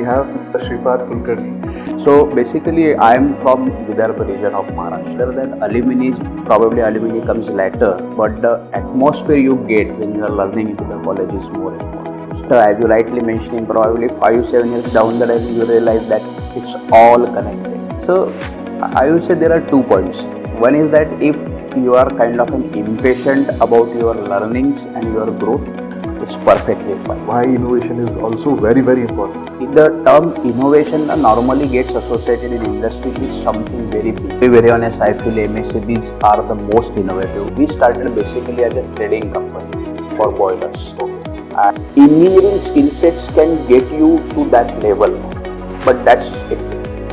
have Mr. Shripad Kulkarni. So basically, I am from Vidarbha region of Maharashtra. That alumni comes later, but the atmosphere you get when you are learning into the college is more important. So as you rightly mentioning, probably 5-7 years down the line, you realize that it's all connected. So I would say there are 2 points. One is that if you are kind of an impatient about your learnings and your growth, it's perfectly fine. Why innovation is also very, very important. The term innovation normally gets associated in industry with something very big. To be very honest, I feel MSMEs are the most innovative. We started basically as a trading company for boilers. And engineering skill sets can get you to that level, but that's it.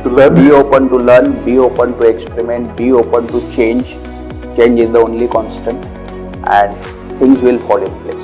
To learn, be open to learn, be open to experiment, be open to change. Change is the only constant, and things will fall in place.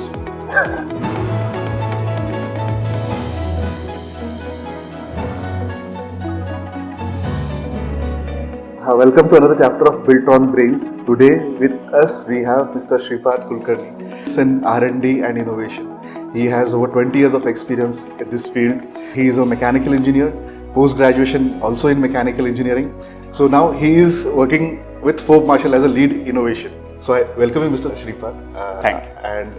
Welcome to another chapter of Built on Brains. Today with us we have Mr. Shripad Kulkarni. He's in R&D and innovation. He has over 20 years of experience in this field. He is a mechanical engineer, post-graduation also in mechanical engineering. So now he is working with Forbes Marshall as a lead innovation. So I welcome you, Mr. Shripad. Thank you. And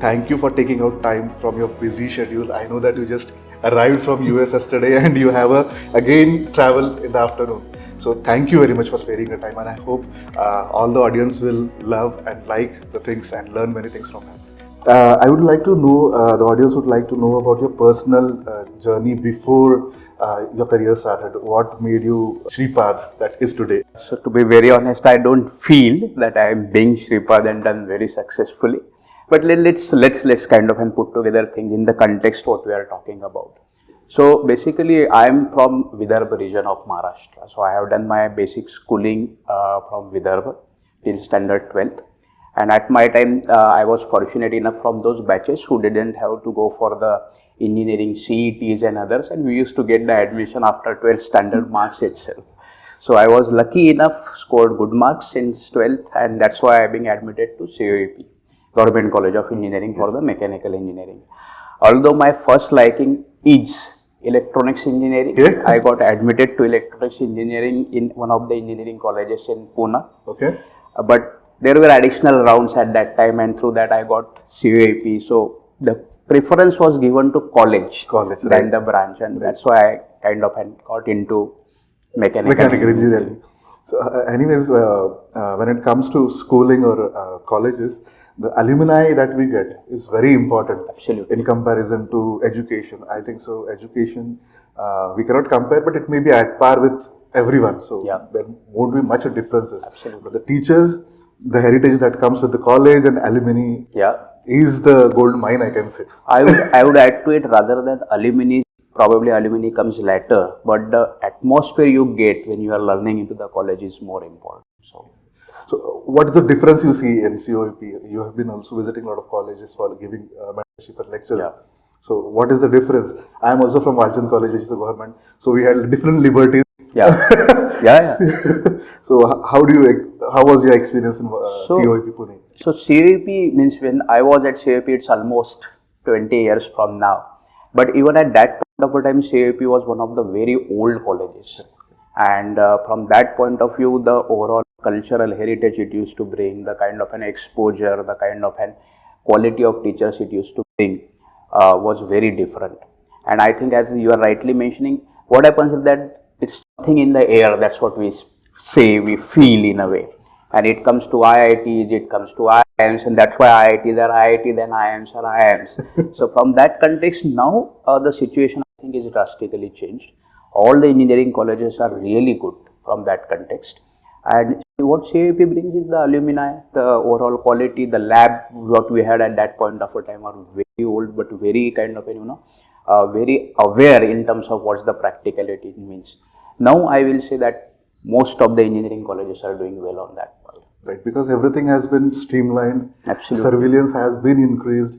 thank you for taking out time from your busy schedule. I know that you just arrived from US yesterday and you have again travel in the afternoon. So thank you very much for sparing your time, and I hope all the audience will love and like the things and learn many things from him. I would like to know, the audience would like to know about your personal journey before your career started. What made you Shripad that is today? So to be very honest, I don't feel that I am being Shripad and done very successfully. But let's kind of and put together things in the context what we are talking about. So basically, I am from Vidarbha region of Maharashtra. So I have done my basic schooling from Vidarbha till standard 12th. And at my time, I was fortunate enough from those batches who didn't have to go for the engineering CETs and others. And we used to get the admission after 12th standard marks itself. So I was lucky enough, scored good marks since 12th, and that's why I have been admitted to COEP, Government College of Engineering, for the mechanical engineering. Although my first liking is electronics engineering, I got admitted to electronics engineering in one of the engineering colleges in Pune. But there were additional rounds at that time, and through that I got COEP. So the preference was given to college than the branch, and that's why I kind of got into mechanical engineering. So anyways, when it comes to schooling or colleges, the alumni that we get is very important. Absolutely. In comparison to education. I think so. Education, we cannot compare, but it may be at par with everyone. So there won't be much of differences. Absolutely. But the teachers, the heritage that comes with the college and alumni is the gold mine, I can say. I would add to it, rather than alumni, probably alumni comes later, but the atmosphere you get when you are learning into the college is more important. So what is the difference you see in COEP? You have been also visiting a lot of colleges for giving mentorship and lectures. So what is the difference? I am also from Valuation College, which is a government. So we had different liberties. So how was your experience in COEP Pune? So COEP means, when I was at COEP, it's almost 20 years from now. But even at that point of time, COEP was one of the very old colleges. And from that point of view, the overall cultural heritage it used to bring, the kind of an exposure, the kind of an quality of teachers it used to bring was very different. And I think, as you are rightly mentioning, what happens is that it's something in the air. That's what we say, we feel in a way. And it comes to IITs, it comes to IIMs, and that's why IITs are IIT, then IIMs are IIMs. So from that context, now the situation I think is drastically changed. All the engineering colleges are really good from that context. And what COEP brings is the alumni, the overall quality, the lab, what we had at that point of a time are very old, but very kind of, very aware in terms of what's the practicality means. Now I will say that most of the engineering colleges are doing well on that part. Right, because everything has been streamlined. Absolutely. Surveillance has been increased.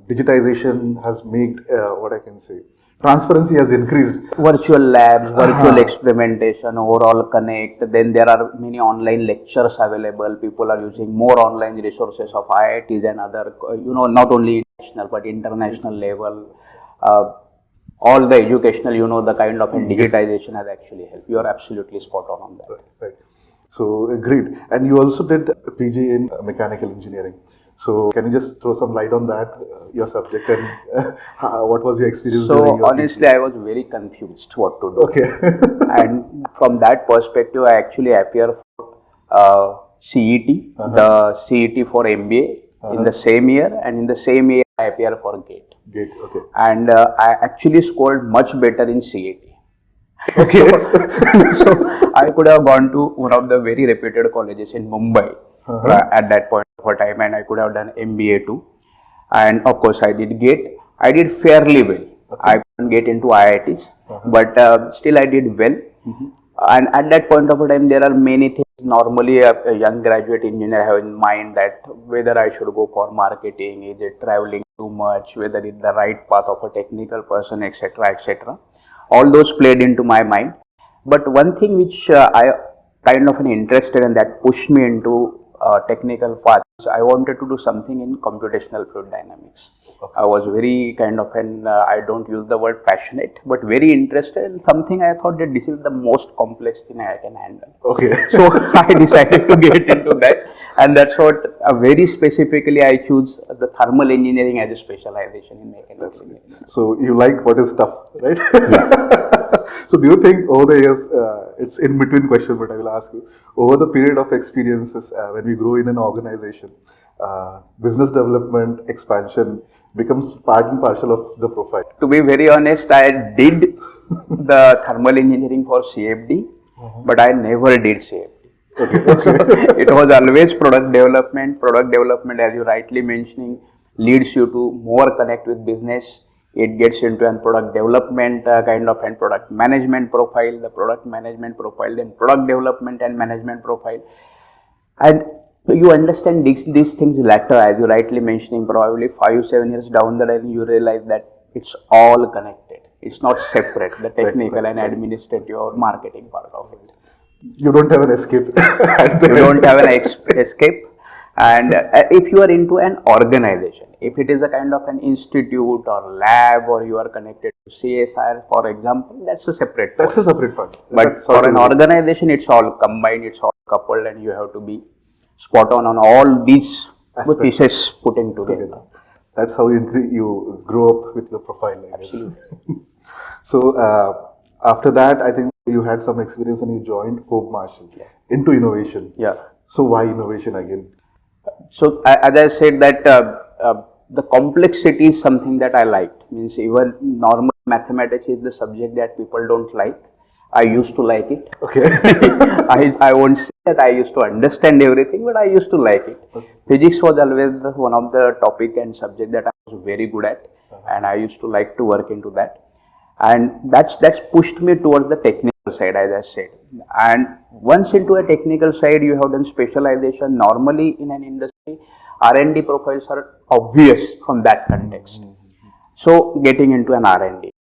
Digitization has made, what I can say, transparency has increased. Virtual labs, virtual experimentation, overall connect. Then there are many online lectures available. People are using more online resources of IITs and other, not only national but international level. all the educational, the kind of digitization has actually helped. You are absolutely spot on that. Right. So great. And you also did a PG in mechanical engineering. So can you just throw some light on that, your subject, and what was your experience during So your honestly, I was very confused what to do. Okay. And from that perspective, I actually appear for CET, the CET for MBA in the same year, and in the same year I appear for GATE. GATE, okay. And I actually scored much better in CET. Okay. So I could have gone to one of the very reputed colleges in Mumbai at that point of time, and I could have done MBA too. And of course, I did GATE. I did fairly well. I couldn't get into IITs, but still I did well. And at that point of time, there are many things. Normally, a young graduate engineer have in mind that whether I should go for marketing, is it traveling too much, whether it's the right path of a technical person, etc., etc. All those played into my mind. But one thing which I kind of interested in that pushed me into technical path, I wanted to do something in computational fluid dynamics. I was very kind of I don't use the word passionate, but very interested in something. I thought that this is the most complex thing I can handle. Okay. So I decided to get into that, and that's what very specifically I choose the thermal engineering as a specialization in mechanical engineering. So you like what is tough, right? So do you think over the years, it's in between question, but I will ask you, over the period of experiences when we grow in an organization, business development, expansion becomes part and parcel of the profile? To be very honest, I did the thermal engineering for CFD, but I never did CFD. Okay. So it was always product development. Product development, as you rightly mentioning, leads you to more connect with business. It gets into an product development kind of and product management profile, the product management profile, then product development and management profile. And you understand these things later, as you rightly mentioning, probably 5-7 years down the line, you realize that it's all connected. It's not separate, the technical and administrative or marketing part of it. You don't have an escape. You don't have an escape. And if you are into an organization, if it is a kind of an institute or lab, or you are connected to CSR, for example, that's a separate part. That's a separate part. But for an organization, it's all combined, it's all coupled, and you have to be spot on all these pieces putting together. That's how you grow up with the profile. Absolutely. So after that, I think you had some experience and you joined Forbes Marshall into innovation. Yeah. So why innovation again? So as I said that the complexity is something that I liked. Means even normal mathematics is the subject that people don't like. I used to like it. Okay. I won't say that I used to understand everything, but I used to like it. Okay. Physics was always one of the topic and subject that I was very good at, and I used to like to work into that. And that's pushed me towards the technical side, as I said. And once into a technical side, you have done specialization. Normally in an industry, R&D profiles are obvious from that context. So getting into an R&D.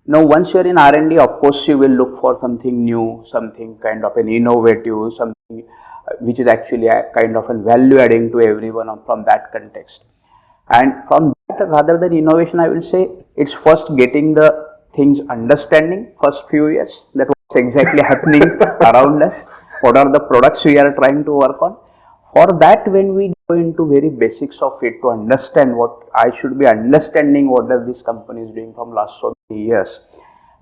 Now once you are in R&D, of course you will look for something new, something kind of an innovative, something which is actually a kind of a value adding to everyone from that context. And from that, rather than innovation, I will say it's first getting the things understanding first few years, that what's exactly happening around us, what are the products we are trying to work on. For that, when we go into very basics of it to understand what I should be understanding, what does this company is doing from last so many years,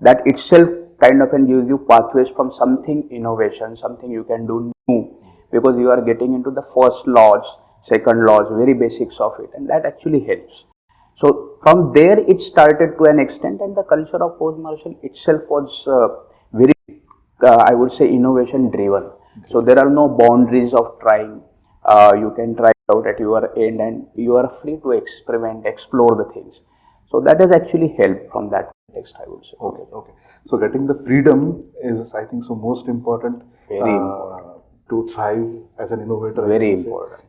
that itself kind of can give you pathways from something innovation, something you can do new, because you are getting into the first laws, second laws, very basics of it, and that actually helps. So from there it started to an extent, and the culture of Forbes Marshall itself was very, I would say, innovation driven. So there are no boundaries of trying. You can try it out at your end, and you are free to experiment, explore the things. So that has actually helped from that context, I would say. Okay. So getting the freedom is, I think, so most important. Very important. To thrive as an innovator. Very important.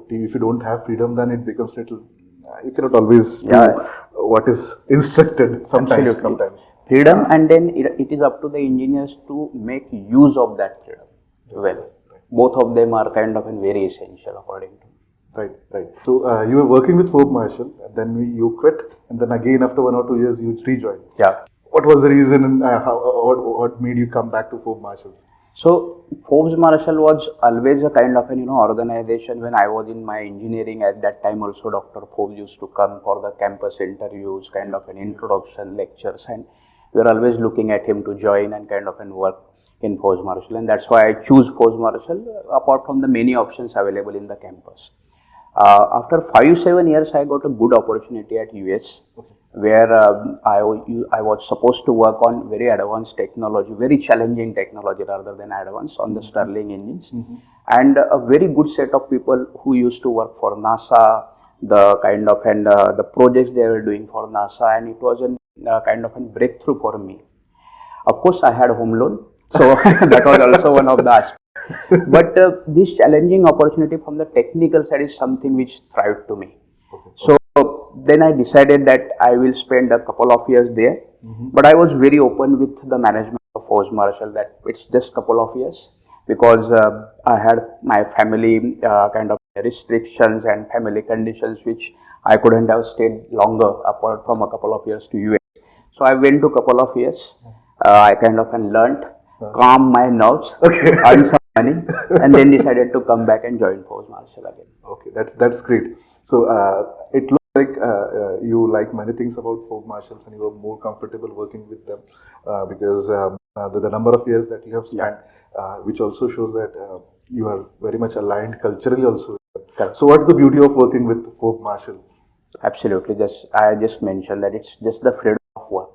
If you don't have freedom, then it becomes little. You cannot always do what is instructed sometimes. Freedom, and then it is up to the engineers to make use of that freedom. Well, both of them are kind of very essential according to me. Right, right. So you were working with Forbes Marshall, and then you quit, and then again after 1 or 2 years you rejoined. Yeah. What was the reason, and what made you come back to Forbes Marshall? So Forbes Marshall was always a kind of an organization. When I was in my engineering at that time, also Dr. Forbes used to come for the campus interviews, kind of an introduction lectures, and we were always looking at him to join and kind of an work in Forbes Marshall, and that's why I choose Forbes Marshall apart from the many options available in the campus. After 5-7 years, I got a good opportunity at US, where I was supposed to work on very advanced technology, very challenging technology rather than advanced, on the Stirling engines, and a very good set of people who used to work for NASA, the kind of and the projects they were doing for NASA, and it was a kind of a breakthrough for me. Of course, I had home loan, so that was also one of the aspects. But this challenging opportunity from the technical side is something which thrived to me. So then I decided that I will spend a couple of years there. But I was very open with the management of Forbes Marshall that it's just couple of years, because I had my family kind of restrictions and family conditions which I couldn't have stayed longer apart from a couple of years to US. So I went to a couple of years. I kind of learned, calm my nerves, earn some money, and then decided to come back and join Forbes Marshall again. Okay, that's great. So it looks like you like many things about Forbes Marshalls, and you were more comfortable working with them because the number of years that you have spent, which also shows that you are very much aligned culturally also. Correct. So what's the beauty of working with Forbes Marshall? Absolutely. I just mentioned that it's just the freedom of work.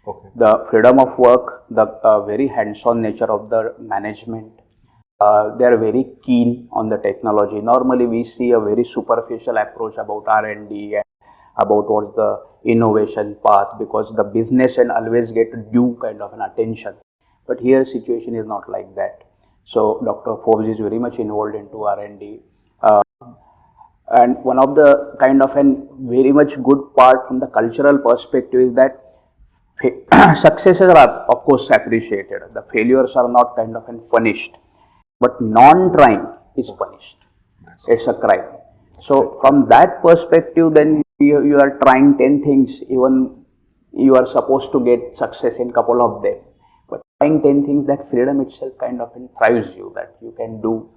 Okay. The freedom of work, the very hands-on nature of the management. They are very keen on the technology. Normally, we see a very superficial approach about R&D and about what's the innovation path, because the business and always get due kind of an attention. But here, situation is not like that. So, Dr. Forbes is very much involved into R&D. And one of the kind of an very much good part from the cultural perspective is that successes are of course appreciated. The failures are not kind of punished, but non-trying is punished. It's a crime. So from that perspective, then you are trying 10 things, even you are supposed to get success in couple of them. But trying 10 things, that freedom itself kind of thrives you, that you can do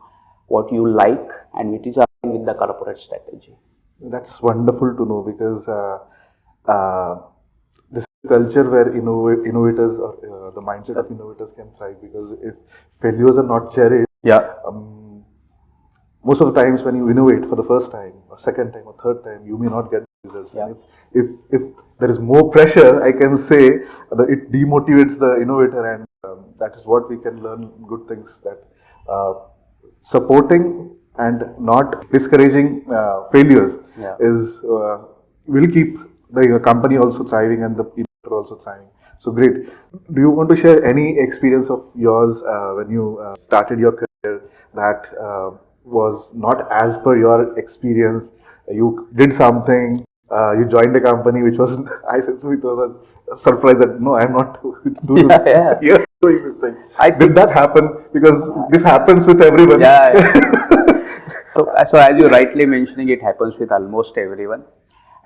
what you like, and it is aligned with the corporate strategy. That's wonderful to know, because this is a culture where innovators or the mindset of innovators can thrive, because if failures are not cherished, most of the times when you innovate for the first time or second time or third time, you may not get results. And if there is more pressure, I can say that it demotivates the innovator, and that is what we can learn good things, that supporting and not discouraging failures is will keep the company also thriving and the people also thriving. So great. Do you want to share any experience of yours when you started your career that was not as per your experience? You did something, you joined a company which was, I said to it was a surprise that no, I'm not doing these things. Did that happen? Because this happens with everyone. So as you rightly mentioning, it happens with almost everyone.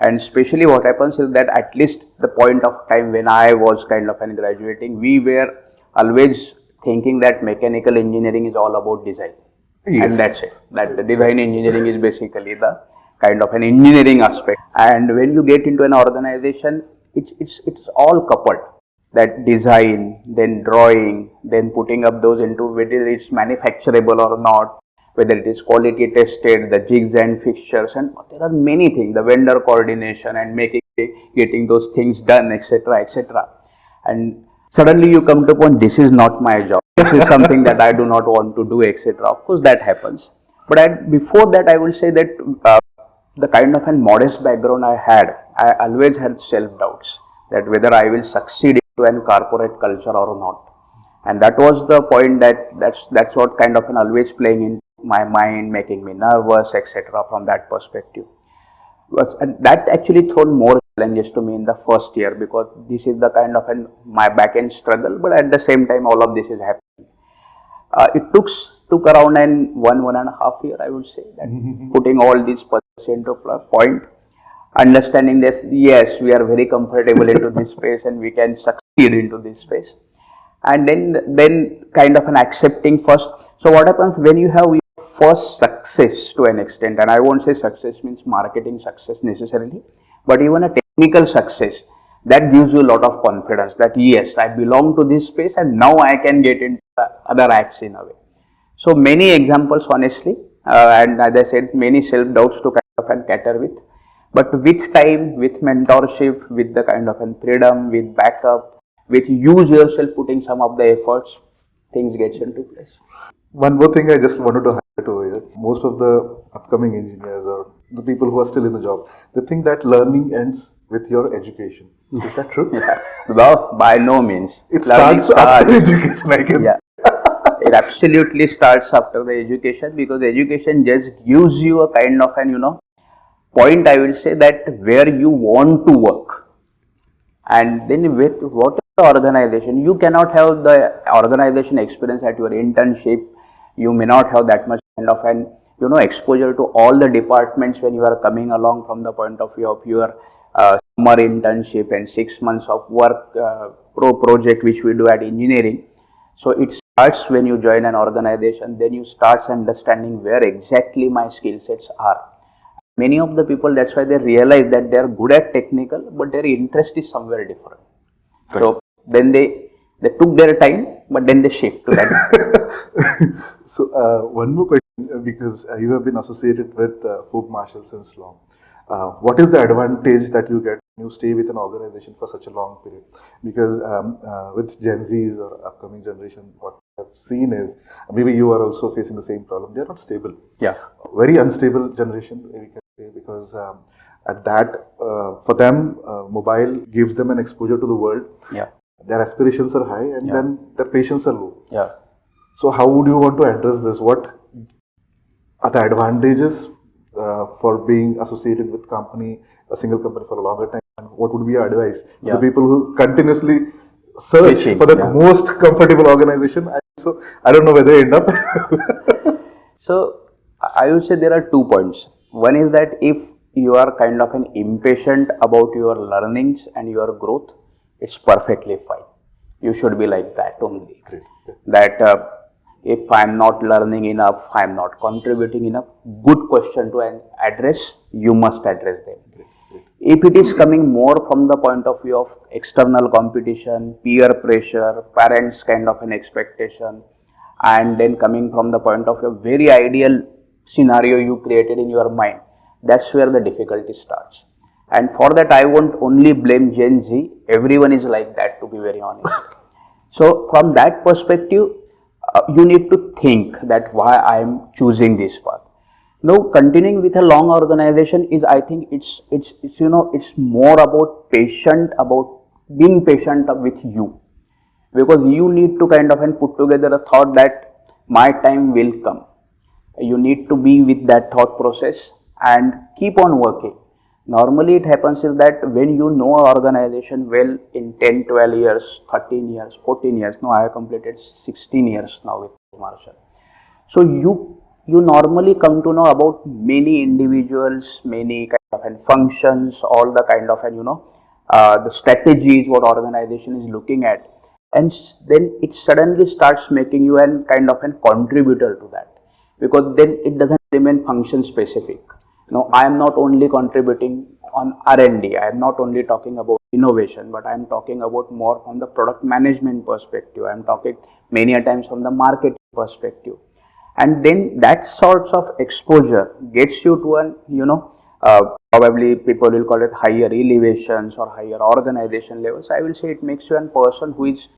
And especially what happens is that at least the point of time when I was kind of graduating, we were always thinking that mechanical engineering is all about design. And that's it. That the design engineering is basically the kind of an engineering aspect. And when you get into an organization, it's all coupled. That design, then drawing, then putting up those into whether it's manufacturable or not, whether it is quality tested, the jigs and fixtures, and there are many things, the vendor coordination and getting those things done, etc., etc. And suddenly you come to a point, this is not my job, this is something that I do not want to do, etc. Of course, that happens. But before that, I will say that the kind of a modest background I had, I always had self-doubts that whether I will succeed into a corporate culture or not. And that was the point that's what kind of always playing in my mind, making me nervous, etc. from that perspective. And that actually thrown more challenges to me in the first year, because this is the kind of my back end struggle, but at the same time all of this is happening. It took took around 1.5 year, I would say, that putting all these percent to point, understanding that yes, we are very comfortable into this space and we can succeed into this space, and then kind of an accepting first. So what happens when you have your first success to an extent, and I won't say success means marketing success necessarily, but even a technical success, that gives you a lot of confidence that yes, I belong to this space and now I can get into other acts in a way. So many examples, honestly, and as I said, many self-doubts to kind of and cater with. But with time, with mentorship, with the kind of freedom, with backup, with you yourself putting some of the efforts, things gets into place. One more thing I just wanted to highlight over here. Most of the upcoming engineers or the people who are still in the job, they think that learning ends with your education. Is that true? Yeah. Well, by no means. It starts after education, I guess. Yeah. It absolutely starts after the education, because education just gives you a kind of point, I will say, that where you want to work. And then with what is the organization, you cannot have the organization experience at your internship. You may not have that much kind of exposure to all the departments when you are coming along from the point of view of your summer internship and 6 months of work project which we do at engineering. So it starts when you join an organization, then you start understanding where exactly my skill sets are. Many of the people, that's why they realize that they are good at technical, but their interest is somewhere different. Right. So then they took their time, but then they shift to that. So one more question, because you have been associated with Forbes Marshall since long. What is the advantage that you get when you stay with an organization for such a long period? Because with Gen Zs or upcoming generation, what I've seen is, maybe you are also facing the same problem. They are not stable. Yeah. Very unstable generation, we can say, because at that, for them, mobile gives them an exposure to the world. Yeah. Their aspirations are high, and then their patience are low. Yeah. So how would you want to address this? What are the advantages for being associated with a single company for a longer time? And what would be your advice to the people who continuously search for the most comfortable organization? So I don't know where they end up. So I would say there are 2 points. One is that if you are kind of impatient about your learnings and your growth, it's perfectly fine. You should be like that only. Great. That if I am not learning enough, I am not contributing enough, good question to address, you must address them. Great. If it is coming more from the point of view of external competition, peer pressure, parents kind of an expectation, and then coming from the point of view very ideal scenario you created in your mind, that's where the difficulty starts. And for that, I won't only blame Gen Z, everyone is like that, to be very honest. So from that perspective, you need to think that why I am choosing this path. Now, continuing with a long organization is, I think it's more about being patient with you, because you need to kind of put together a thought that my time will come. You need to be with that thought process and keep on working. Normally it happens is that when you know an organization well in 10, 12 years, 13 years, 14 years, now I have completed 16 years now with Marshall. So you normally come to know about many individuals, many kind of functions, all the kind of the strategies what organization is looking at, and then it suddenly starts making you an kind of contributor to that, because then it doesn't remain function specific. Now, I am not only contributing on R&D, I am not only talking about innovation, but I am talking about more from the product management perspective. I am talking many a times from the marketing perspective. And then that sorts of exposure gets you to an, probably people will call it higher elevations or higher organization levels. I will say it makes you a person who is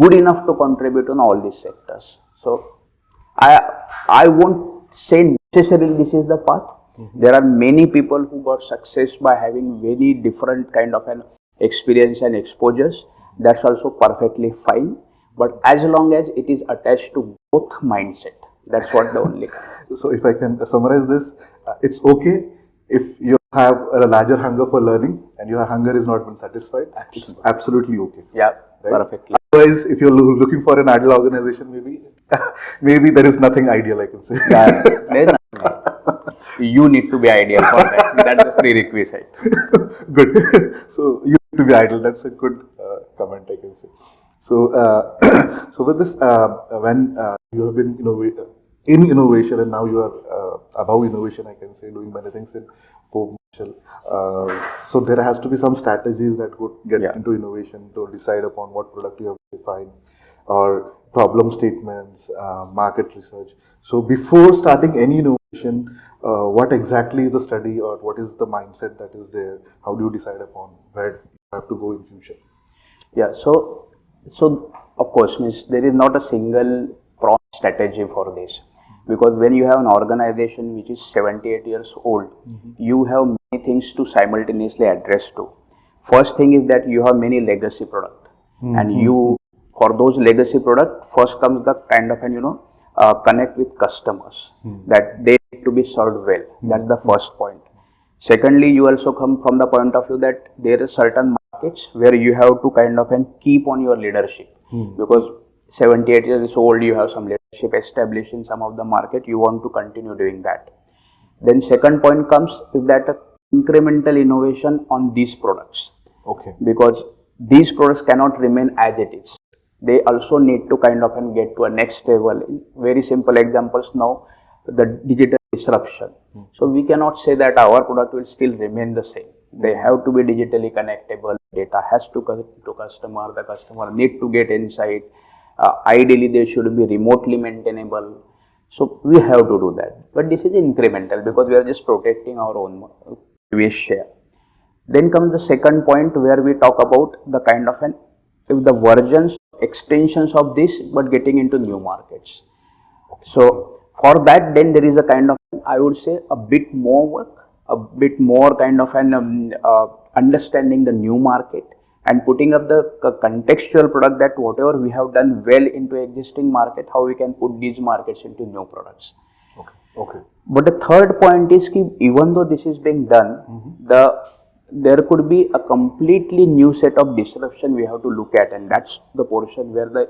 good enough to contribute on all these sectors. So I won't say necessarily this is the path. There are many people who got success by having very different kind of an experience and exposures. That's also perfectly fine. But as long as it is attached to both mindset, that's what the only. So if I can summarize this, it's okay if you're have a larger hunger for learning and your hunger is not been satisfied, it's absolutely okay. Yeah, Right? perfectly. Otherwise, if you're looking for an ideal organization, maybe maybe there is nothing ideal, I can say. Yeah, there is nothing. You need to be ideal for that. That's the prerequisite. Good. So you need to be ideal. That's a good comment, I can say. So, so with this, when you have been in innovation and now you are above innovation, I can say, doing many things in Forbes Marshall. So there has to be some strategies that would get into innovation to decide upon what product you have to define, or problem statements, market research. So before starting any innovation, what exactly is the study or what is the mindset that is there? How do you decide upon where you have to go in future? Yeah, so of course, means there is not a single prompt strategy for this, because when you have an organization which is 78 years old, you have many things to simultaneously address to. First thing is that you have many legacy product, and you, for those legacy product, first comes the kind of connect with customers, that they need to be served well. That's the first point. Secondly, you also come from the point of view that there are certain markets where you have to kind of keep on your leadership, because 78 years old, you have some leadership established in some of the market, you want to continue doing that. Then second point comes is that incremental innovation on these products. Okay. Because these products cannot remain as it is. They also need to kind of get to a next level. Very simple examples now, the digital disruption. So we cannot say that our product will still remain the same. They have to be digitally connectable. Data has to come to customer. The customer need to get insight. Ideally, they should be remotely maintainable. So we have to do that. But this is incremental because we are just protecting our own previous share. Then comes the second point where we talk about the kind of if the versions, extensions of this, but getting into new markets. So for that, then there is a kind of, I would say, a bit more work, a bit more kind of understanding the new market and putting up the contextual product, that whatever we have done well into existing market, how we can put these markets into new products. Okay. But the third point is that even though this is being done, there could be a completely new set of disruption we have to look at, and that's the portion where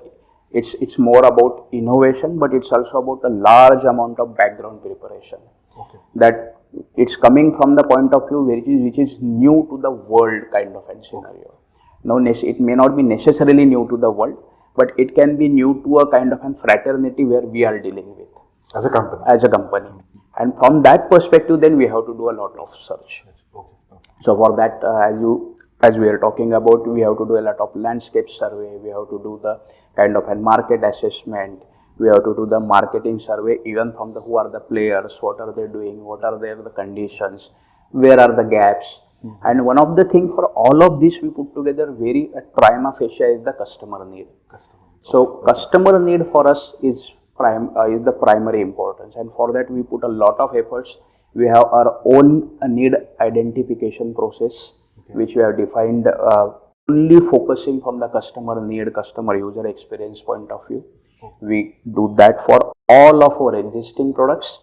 it's more about innovation, but it's also about a large amount of background preparation. Okay. That it's coming from the point of view which is new to the world kind of a scenario. Now, it may not be necessarily new to the world, but it can be new to a kind of a fraternity where we are dealing with. As a company. As a company. And from that perspective, then we have to do a lot of search. Okay. So for that, as we are talking about, we have to do a lot of landscape survey, we have to do the kind of a market assessment, we have to do the marketing survey, even from who are the players, what are they doing, what are the conditions, where are the gaps. And one of the things for all of this we put together very prima facie is the customer need. So customer need for us is the primary importance, and for that we put a lot of efforts. We have our own need identification process, which we have defined only focusing from the customer need, customer user experience point of view. We do that for all of our existing products,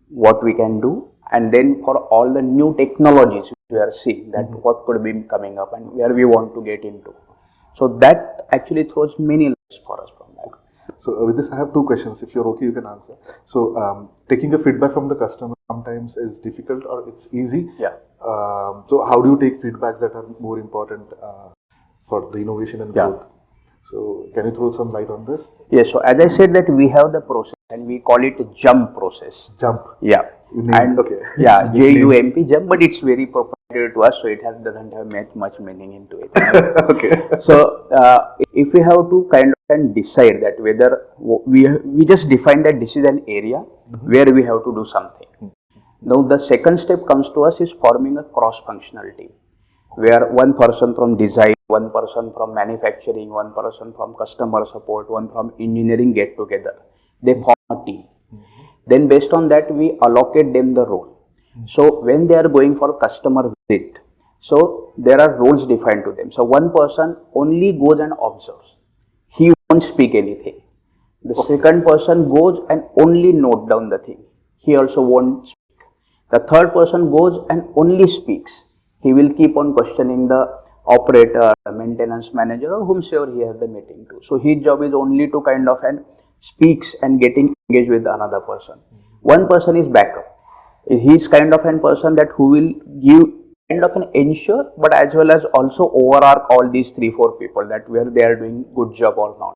what we can do, and then for all the new technologies we are seeing that what could be coming up and where we want to get into. So that actually throws many lights for us from that. So with this, I have two questions. If you're okay, you can answer. So taking a feedback from the customer sometimes is difficult or it's easy. Yeah. So how do you take feedbacks that are more important for the innovation and growth? So can you throw some light on this? Yes. So as I said that we have the process and we call it a JUMP process. JUMP. Yeah. Okay. Yeah, JUMP, JUMP, but it's very proprietary to us, so it doesn't have much meaning into it. Okay. So if we have to kind of decide that whether we just define that this is an area where we have to do something. Now the second step comes to us is forming a cross-functional team, where one person from design, one person from manufacturing, one person from customer support, one from engineering get together. They form a team. Then based on that, we allocate them the role. So when they are going for customer visit, so there are roles defined to them. So one person only goes and observes. He won't speak anything. The second person goes and only note down the thing. He also won't speak. The third person goes and only speaks. He will keep on questioning the operator, the maintenance manager, or whomsoever he has the meeting to. So his job is only to kind of speaks and getting engaged with another person. One person is backup. He is kind of an person that who will give kind of an ensure, but as well as also overarch all these 3-4 people that whether they are doing good job or not.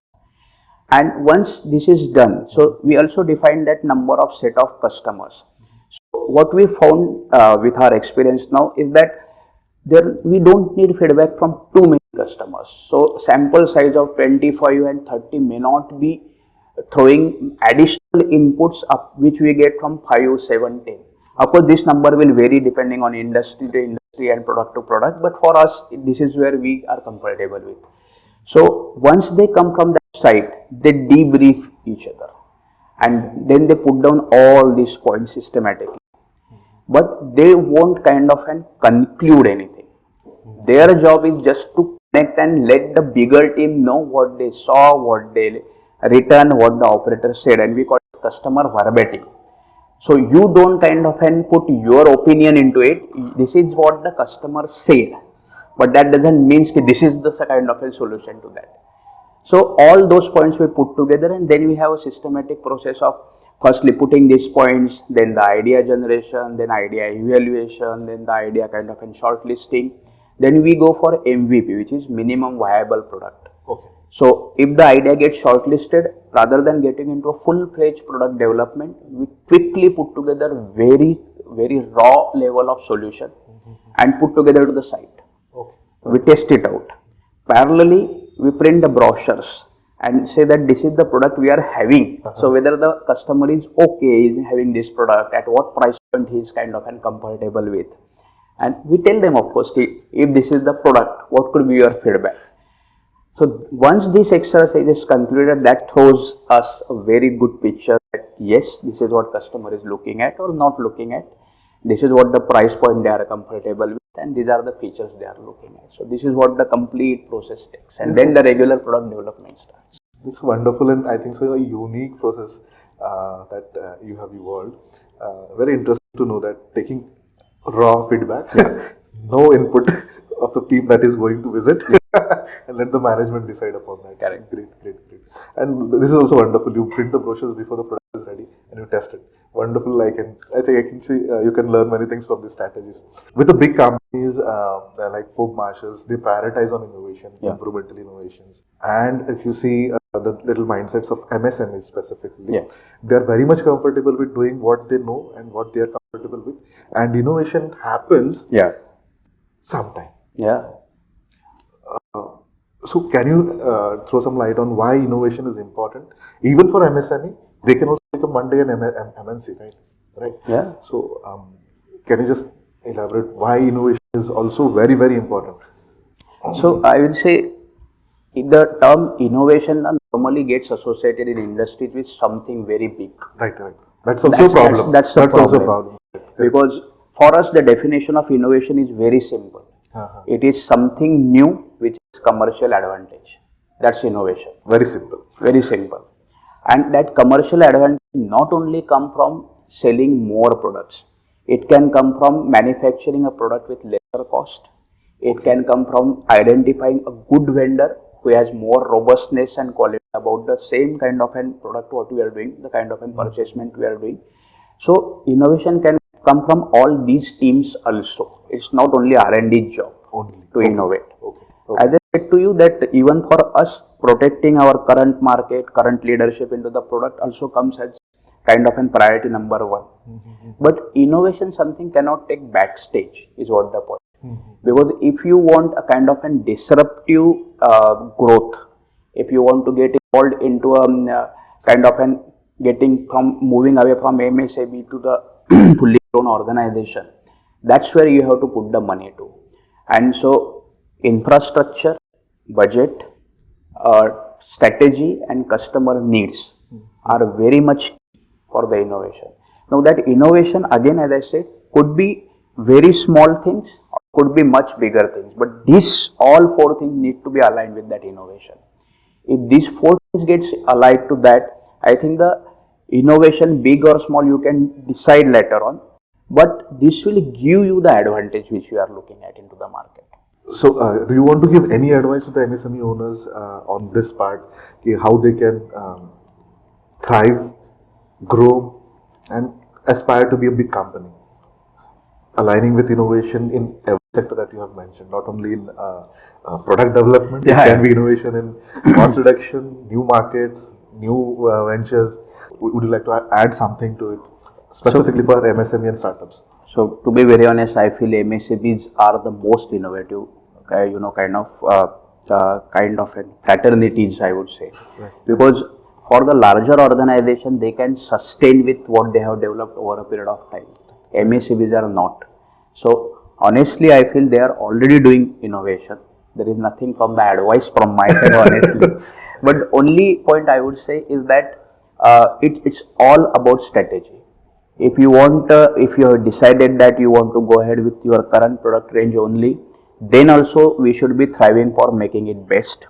And once this is done, so we also define that number of set of customers. So what we found with our experience now is that we don't need feedback from too many customers. So sample size of 25 and 30 may not be throwing additional inputs up which we get from 5, 7, 10. Of course, this number will vary depending on industry to industry and product to product, but for us, this is where we are comfortable with. So once they come from that site, they debrief each other and then they put down all these points systematically. But they won't kind of conclude anything. Their job is just to connect and let the bigger team know what they saw, what they written, what the operator said, and we call it customer verbatim. So you don't kind of put your opinion into it. This is what the customer said, but that doesn't mean this is the kind of a solution to that. So all those points we put together, and then we have a systematic process of firstly putting these points, then the idea generation, then idea evaluation, then the idea kind of shortlisting. Then we go for MVP, which is minimum viable product. Okay. So if the idea gets shortlisted, rather than getting into a full-fledged product development, we quickly put together very raw level of solution and put together to the site. Okay. We test it out. Parallelly, we print the brochures and say that this is the product we are having. So whether the customer is okay in having this product, at what price point he is kind of comfortable with. And we tell them, of course, if this is the product, what could be your feedback? So once this exercise is concluded, that throws us a very good picture that yes, this is what customer is looking at or not looking at. This is what the price point they are comfortable with, and these are the features they are looking at. So this is what the complete process takes, and then the regular product development starts. This is wonderful, and I think so a unique process that you have evolved. Very interesting to know that taking raw feedback, no input of the team that is going to visit, and let the management decide upon that. Correct. Great. And this is also wonderful. You print the brochures before the product is ready, and you test it. Wonderful. I think I can see you can learn many things from these strategies. With the big companies like Forbes Marshall, they prioritize on innovation, incremental innovations. And if you see the little mindsets of MSMEs specifically, they are very much comfortable with doing what they know and what they are comfortable with. And innovation happens sometime. So can you throw some light on why innovation is important? Even for MSME, they can also become one day an MNC, right? Yeah. So can you just elaborate why innovation is also very, very important? So I will say the term innovation normally gets associated in industry with something very big. Right. That's also a problem. That's also a problem. Because for us, the definition of innovation is very simple. It is something new which is commercial advantage. That's innovation. Very simple. Very simple. And that commercial advantage not only come from selling more products. It can come from manufacturing a product with lesser cost. It can come from identifying a good vendor who has more robustness and quality about the same kind of an product what we are doing, the kind of an purchasement we are doing. So innovation can come from all these teams also. It's not only R&D job to innovate. As I said to you that even for us, protecting our current market, current leadership into the product also comes as kind of a priority number one. But innovation something cannot take backstage is what the point. Because if you want a kind of a disruptive growth, if you want to get involved into a kind of an moving away from MSME to the fully grown organization, that's where you have to put the money to. And so infrastructure, budget, strategy and customer needs are very much key for the innovation. Now that innovation, again as I said, could be very small things or could be much bigger things, but these all 4 things need to be aligned with that innovation. If these 4 things gets aligned to that, I think the innovation, big or small, you can decide later on, but this will give you the advantage which you are looking at into the market. So, do you want to give any advice to the MSME owners on this part, how they can thrive, grow, and aspire to be a big company, aligning with innovation in every sector that you have mentioned, not only in product development, it can be innovation in cost reduction, new markets, new ventures. Would you like to add something to it, specifically for MSME and startups? So, to be very honest, I feel MSMEs are the most innovative, kind of fraternities, I would say, because for the larger organization, they can sustain with what they have developed over a period of time. MSMEs are not. So, honestly, I feel they are already doing innovation. There is nothing from the advice from my side, honestly. But only point I would say is that it's all about strategy. If you want, if you have decided that you want to go ahead with your current product range only, then also we should be thriving for making it best.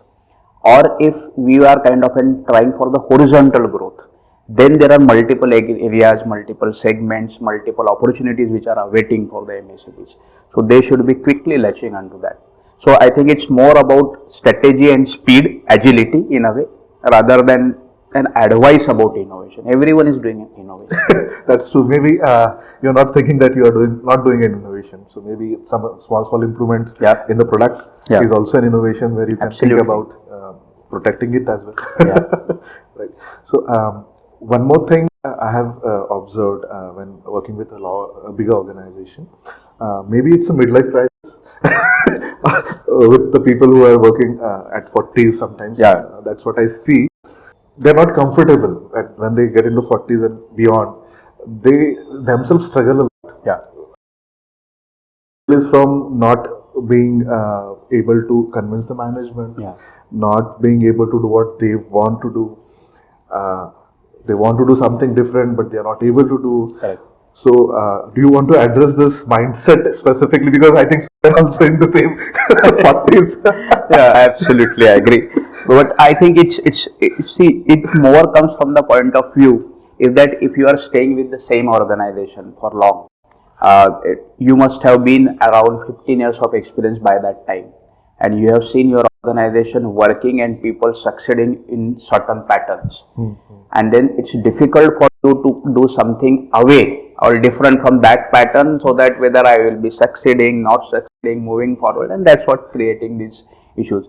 Or if we are kind of trying for the horizontal growth, then there are multiple areas, multiple segments, multiple opportunities which are awaiting for the MSMEs. So they should be quickly latching onto that. So I think it's more about strategy and speed, agility in a way, rather than an advice about innovation. Everyone is doing innovation. That's true. Maybe you're not thinking that you are not doing an innovation. So maybe some small improvements in the product is also an innovation where you can think about protecting it as well. Right. So one more thing I have observed when working with a bigger organization, maybe it's a midlife crisis with the people who are working at 40s sometimes. That's what I see. They're not comfortable when they get into 40s and beyond. They themselves struggle a lot. Is from not being able to convince the management, not being able to do what they want to do. They want to do something different, but they are not able to do. Correct. So, do you want to address this mindset specifically? Because I think they're also in the same 40s. Absolutely, I agree. But I think it more comes from the point of view is that if you are staying with the same organization for long, you must have been around 15 years of experience by that time, and you have seen your organization working and people succeeding in certain patterns. And then it's difficult for you to do something away or different from that pattern, so that whether I will be succeeding, not succeeding, moving forward, and that's what creating these issues.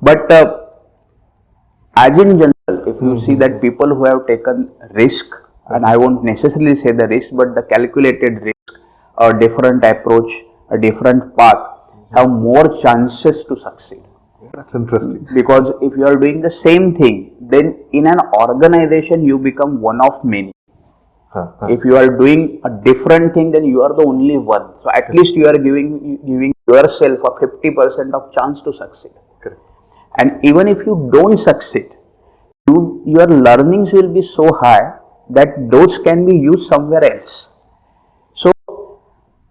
But as in general, if you see that people who have taken risk, and I won't necessarily say the risk, but the calculated risk, a different approach, a different path, have more chances to succeed. That's interesting. Because if you are doing the same thing, then in an organization you become one of many. If you are doing a different thing, then you are the only one. So at least you are giving yourself a 50% of chance to succeed. Correct. And even if you don't succeed, your learnings will be so high that those can be used somewhere else. So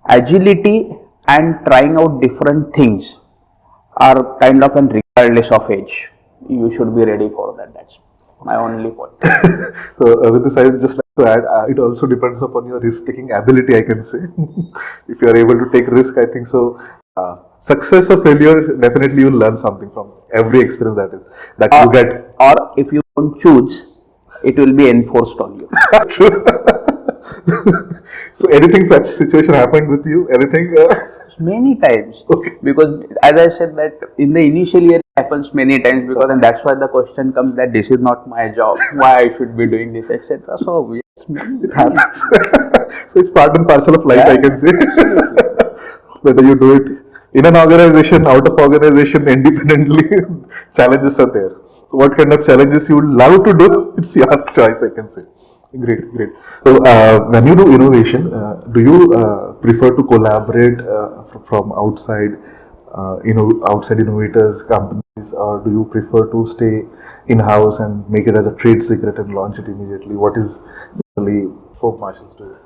agility and trying out different things are kind of regardless of age. You should be ready for that. That's my only point. So with this, I would just like to add, it also depends upon your risk-taking ability, I can say. If you are able to take risk, I think so. Success or failure, definitely you will learn something from every experience that you get. Or if you don't choose, it will be enforced on you. True. So anything such situation happened with you? Anything? Many times. Okay. Because as I said that in the initial year it happens many times, because and that's why the question comes that this is not my job, why I should be doing this, etc. So yes, it happens. So it's part and parcel of life, I can say. Whether you do it in an organization, out of organization, independently, challenges are there. So what kind of challenges you would love to do, it's your choice, I can say. Great. So when you do innovation, do you prefer to collaborate from outside, outside innovators, companies, or do you prefer to stay in-house and make it as a trade secret and launch it immediately? What is generally Forbes Marshall's doing?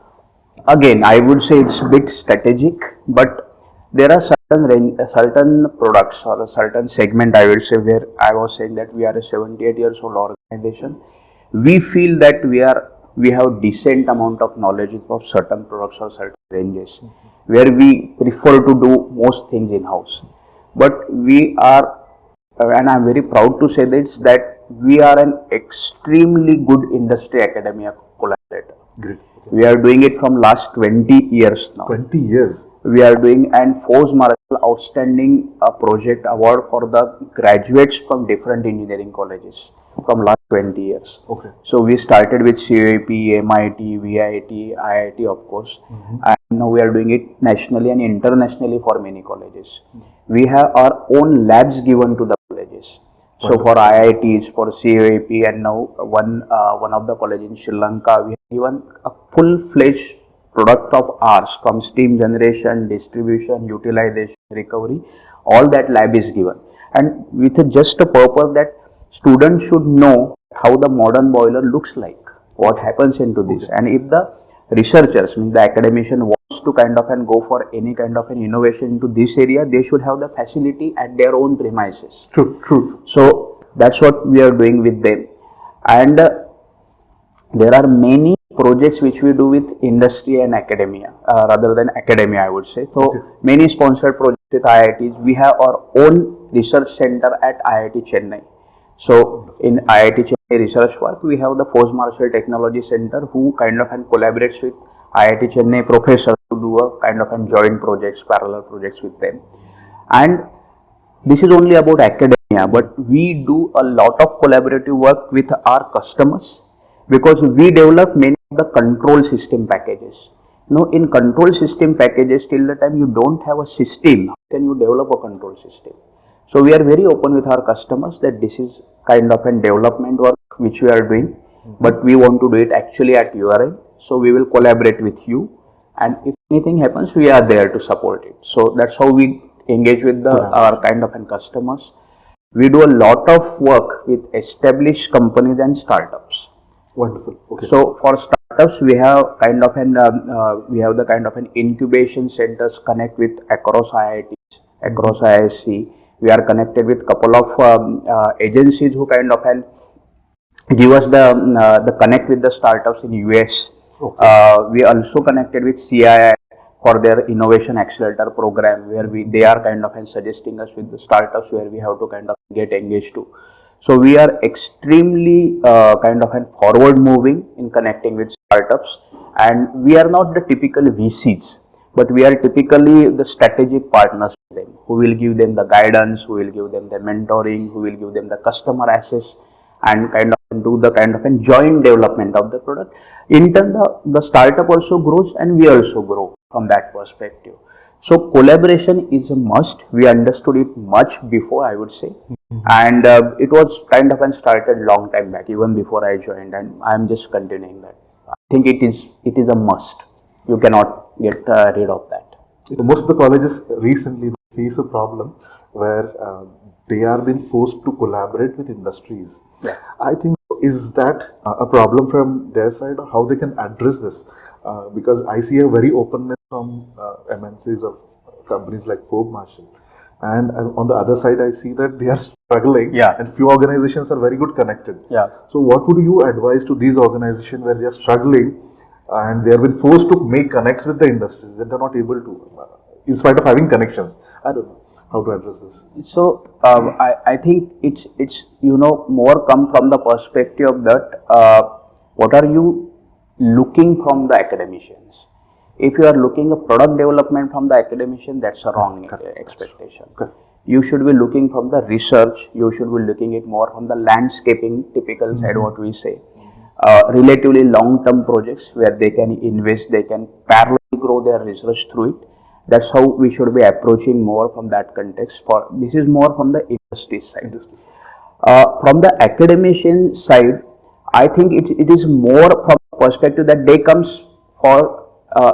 Again, I would say it's a bit strategic, but there are certain products or a certain segment, I would say, where I was saying that we are a 78 years old organization. We feel that we are we have decent amount of knowledge of certain products or certain ranges, where we prefer to do most things in-house. But we are, and I'm very proud to say this, that we are an extremely good industry academia collaborator. Great. We are doing it from last 20 years now. 20 years. We are doing, and Forbes Marshall Outstanding Project Award for the graduates from different engineering colleges from last 20 years. Okay. So we started with COEP, MIT, VIT, IIT of course, and now we are doing it nationally and internationally for many colleges. We have our own labs given to the colleges. So for IITs, for COEP, and now one of the colleges in Sri Lanka, we have given a full-fledged product of ours from steam generation, distribution, utilization, recovery. All that lab is given, and with just a purpose that students should know how the modern boiler looks like, what happens into this, and if the researchers, means the academician, wants to kind of and go for any kind of an innovation into this area, they should have the facility at their own premises. True. So that's what we are doing with them, and there are many projects which we do with industry and academia, rather than academia, I would say. So many sponsored projects with IITs. We have our own research center at IIT Chennai. So in IIT Chennai research work, we have the Forbes Marshall Technology Center, who kind of and collaborates with IIT Chennai professors to do a kind of and joint projects, parallel projects with them. And this is only about academia, but we do a lot of collaborative work with our customers, because we develop many of the control system packages. Now, in control system packages, till the time you don't have a system, how can you develop a control system? So we are very open with our customers that this is kind of a development work which we are doing, but we want to do it actually at your end. So we will collaborate with you, and if anything happens, we are there to support it. So that's how we engage with our kind of customers. We do a lot of work with established companies and startups. Wonderful. Okay. So for startups, we have kind of the kind of an incubation centers connect with across IITs, across ISC. We are connected with couple of agencies who kind of give us the connect with the startups in US. Okay. We also connected with CII for their innovation accelerator program, where they are kind of suggesting us with the startups where we have to kind of get engaged to. So we are extremely kind of forward moving in connecting with startups, and we are not the typical VCs, but we are typically the strategic partners with them, who will give them the guidance, who will give them the mentoring, who will give them the customer access, and kind of do the kind of a joint development of the product. In turn, the startup also grows and we also grow from that perspective. So collaboration is a must. We understood it much before, I would say, and it was kind of started long time back, even before I joined, and I am just continuing that. I think it is a must. You cannot get rid of that. Most of the colleges recently face a problem where they are being forced to collaborate with industries. Yeah. I think, is that a problem from their side, or how they can address this? Because I see a very openness from MNCs of companies like Forbes Marshall, and on the other side I see that they are struggling, and few organizations are very good connected. So what would you advise to these organizations where they are struggling and they have been forced to make connects with the industries that they are not able to, in spite of having connections? I don't know how to address this. So I think it's more come from the perspective that what are you looking from the academicians? If you are looking at product development from the academician, that's a wrong expectation. You should be looking from the research. You should be looking at more from the landscaping, typical side, what we say. Relatively long-term projects where they can invest, they can parallelly grow their research through it. That's how we should be approaching more from that context. This is more from the industry side. From the academician side, I think it is more from the perspective that they comes for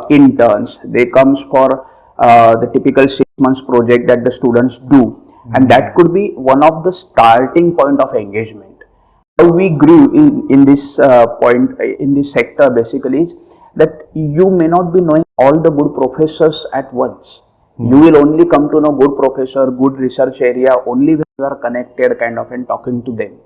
interns, they comes for the typical 6 months project that the students do, and that could be one of the starting point of engagement. How we grew in this point in this sector basically is that you may not be knowing all the good professors at once. You will only come to know good professor, good research area only when you are connected kind of and talking to them.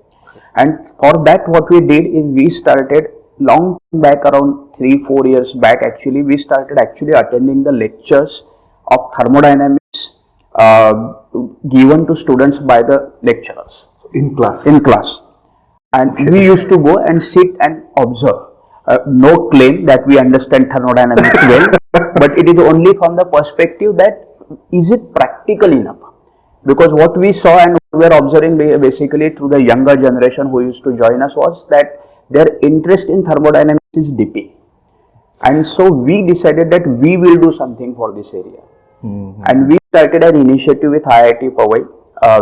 And for that, what we did is we started long back, around 3-4 years back, actually, we started actually attending the lectures of thermodynamics given to students by the lecturers In class. in class. And we used to go and sit and observe. No claim that we understand thermodynamics well, but it is only from the perspective that is it practical enough? Because what we saw and we were observing basically through the younger generation who used to join us was that their interest in thermodynamics is dipping. And so we decided that we will do something for this area. And we started an initiative with IIT Powai,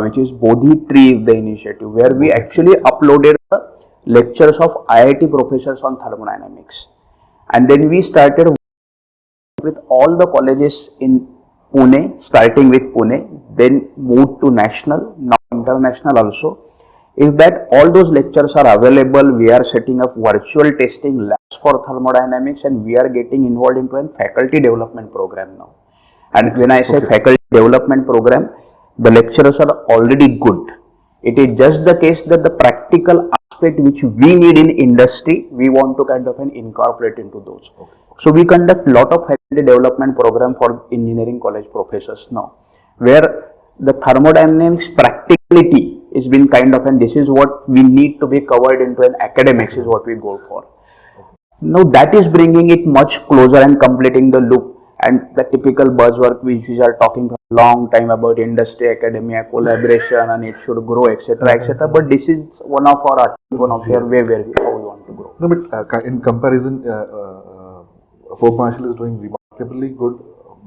which is Bodhi Tree is the initiative, where we actually uploaded the lectures of IIT professors on thermodynamics. And then we started with all the colleges in Pune, starting with Pune, then moved to national, now international also, is that all those lectures are available. We are setting up virtual testing labs for thermodynamics, and we are getting involved into a faculty development program now. And when I say faculty development program, the lecturers are already good. It is just the case that the practical aspect which we need in industry, we want to kind of incorporate into those. So we conduct a lot of faculty development program for engineering college professors now, where the thermodynamics practicality is been kind of, and this is what we need to be covered into an academics is what we go for. Now that is bringing it much closer and completing the loop. And the typical buzzword which we are talking for a long time about industry, academia, collaboration, and it should grow, etc., etc. But this is one of our way where how we want to grow. No, but in comparison, Forbes Marshall is doing remarkably good.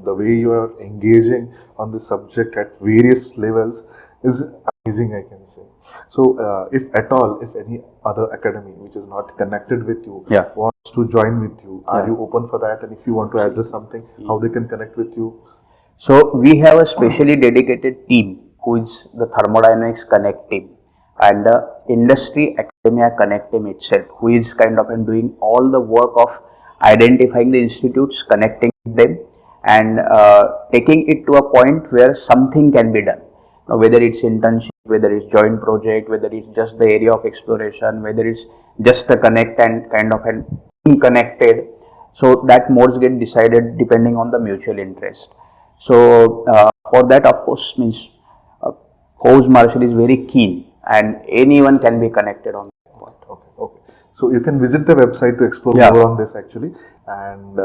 The way you are engaging on the subject at various levels is amazing, I can say. So, if at all, if any other academy which is not connected with you wants to join with you, are you open for that? And if you want to address something, how they can connect with you? So, we have a specially dedicated team who is the Thermodynamics Connect team and the Industry Academia Connect team itself, who is kind of doing all the work of identifying the institutes, connecting them, and taking it to a point where something can be done. Now, whether it's internship, whether it's joint project, whether it's just the area of exploration, whether it's just a connect and kind of an connected. So that modes get decided depending on the mutual interest. So for that, of course, means Forbes Marshall is very keen, and anyone can be connected on that point. Okay. So you can visit the website to explore more on this actually, and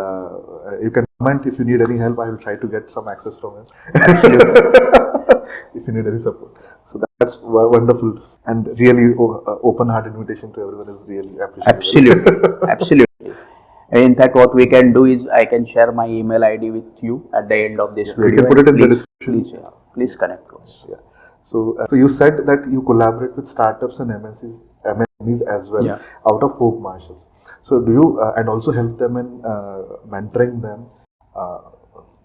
you can comment if you need any help. I will try to get some access from him. Absolutely. If you need any support. So that's wonderful, and really open heart invitation to everyone is really appreciated. Absolutely. In fact, what we can do is I can share my email ID with you at the end of this video. You can put it in the description. Please connect to us. Yeah. So you said that you collaborate with startups and MSMEs as well out of Forbes Marshalls. So do you and also help them in mentoring them,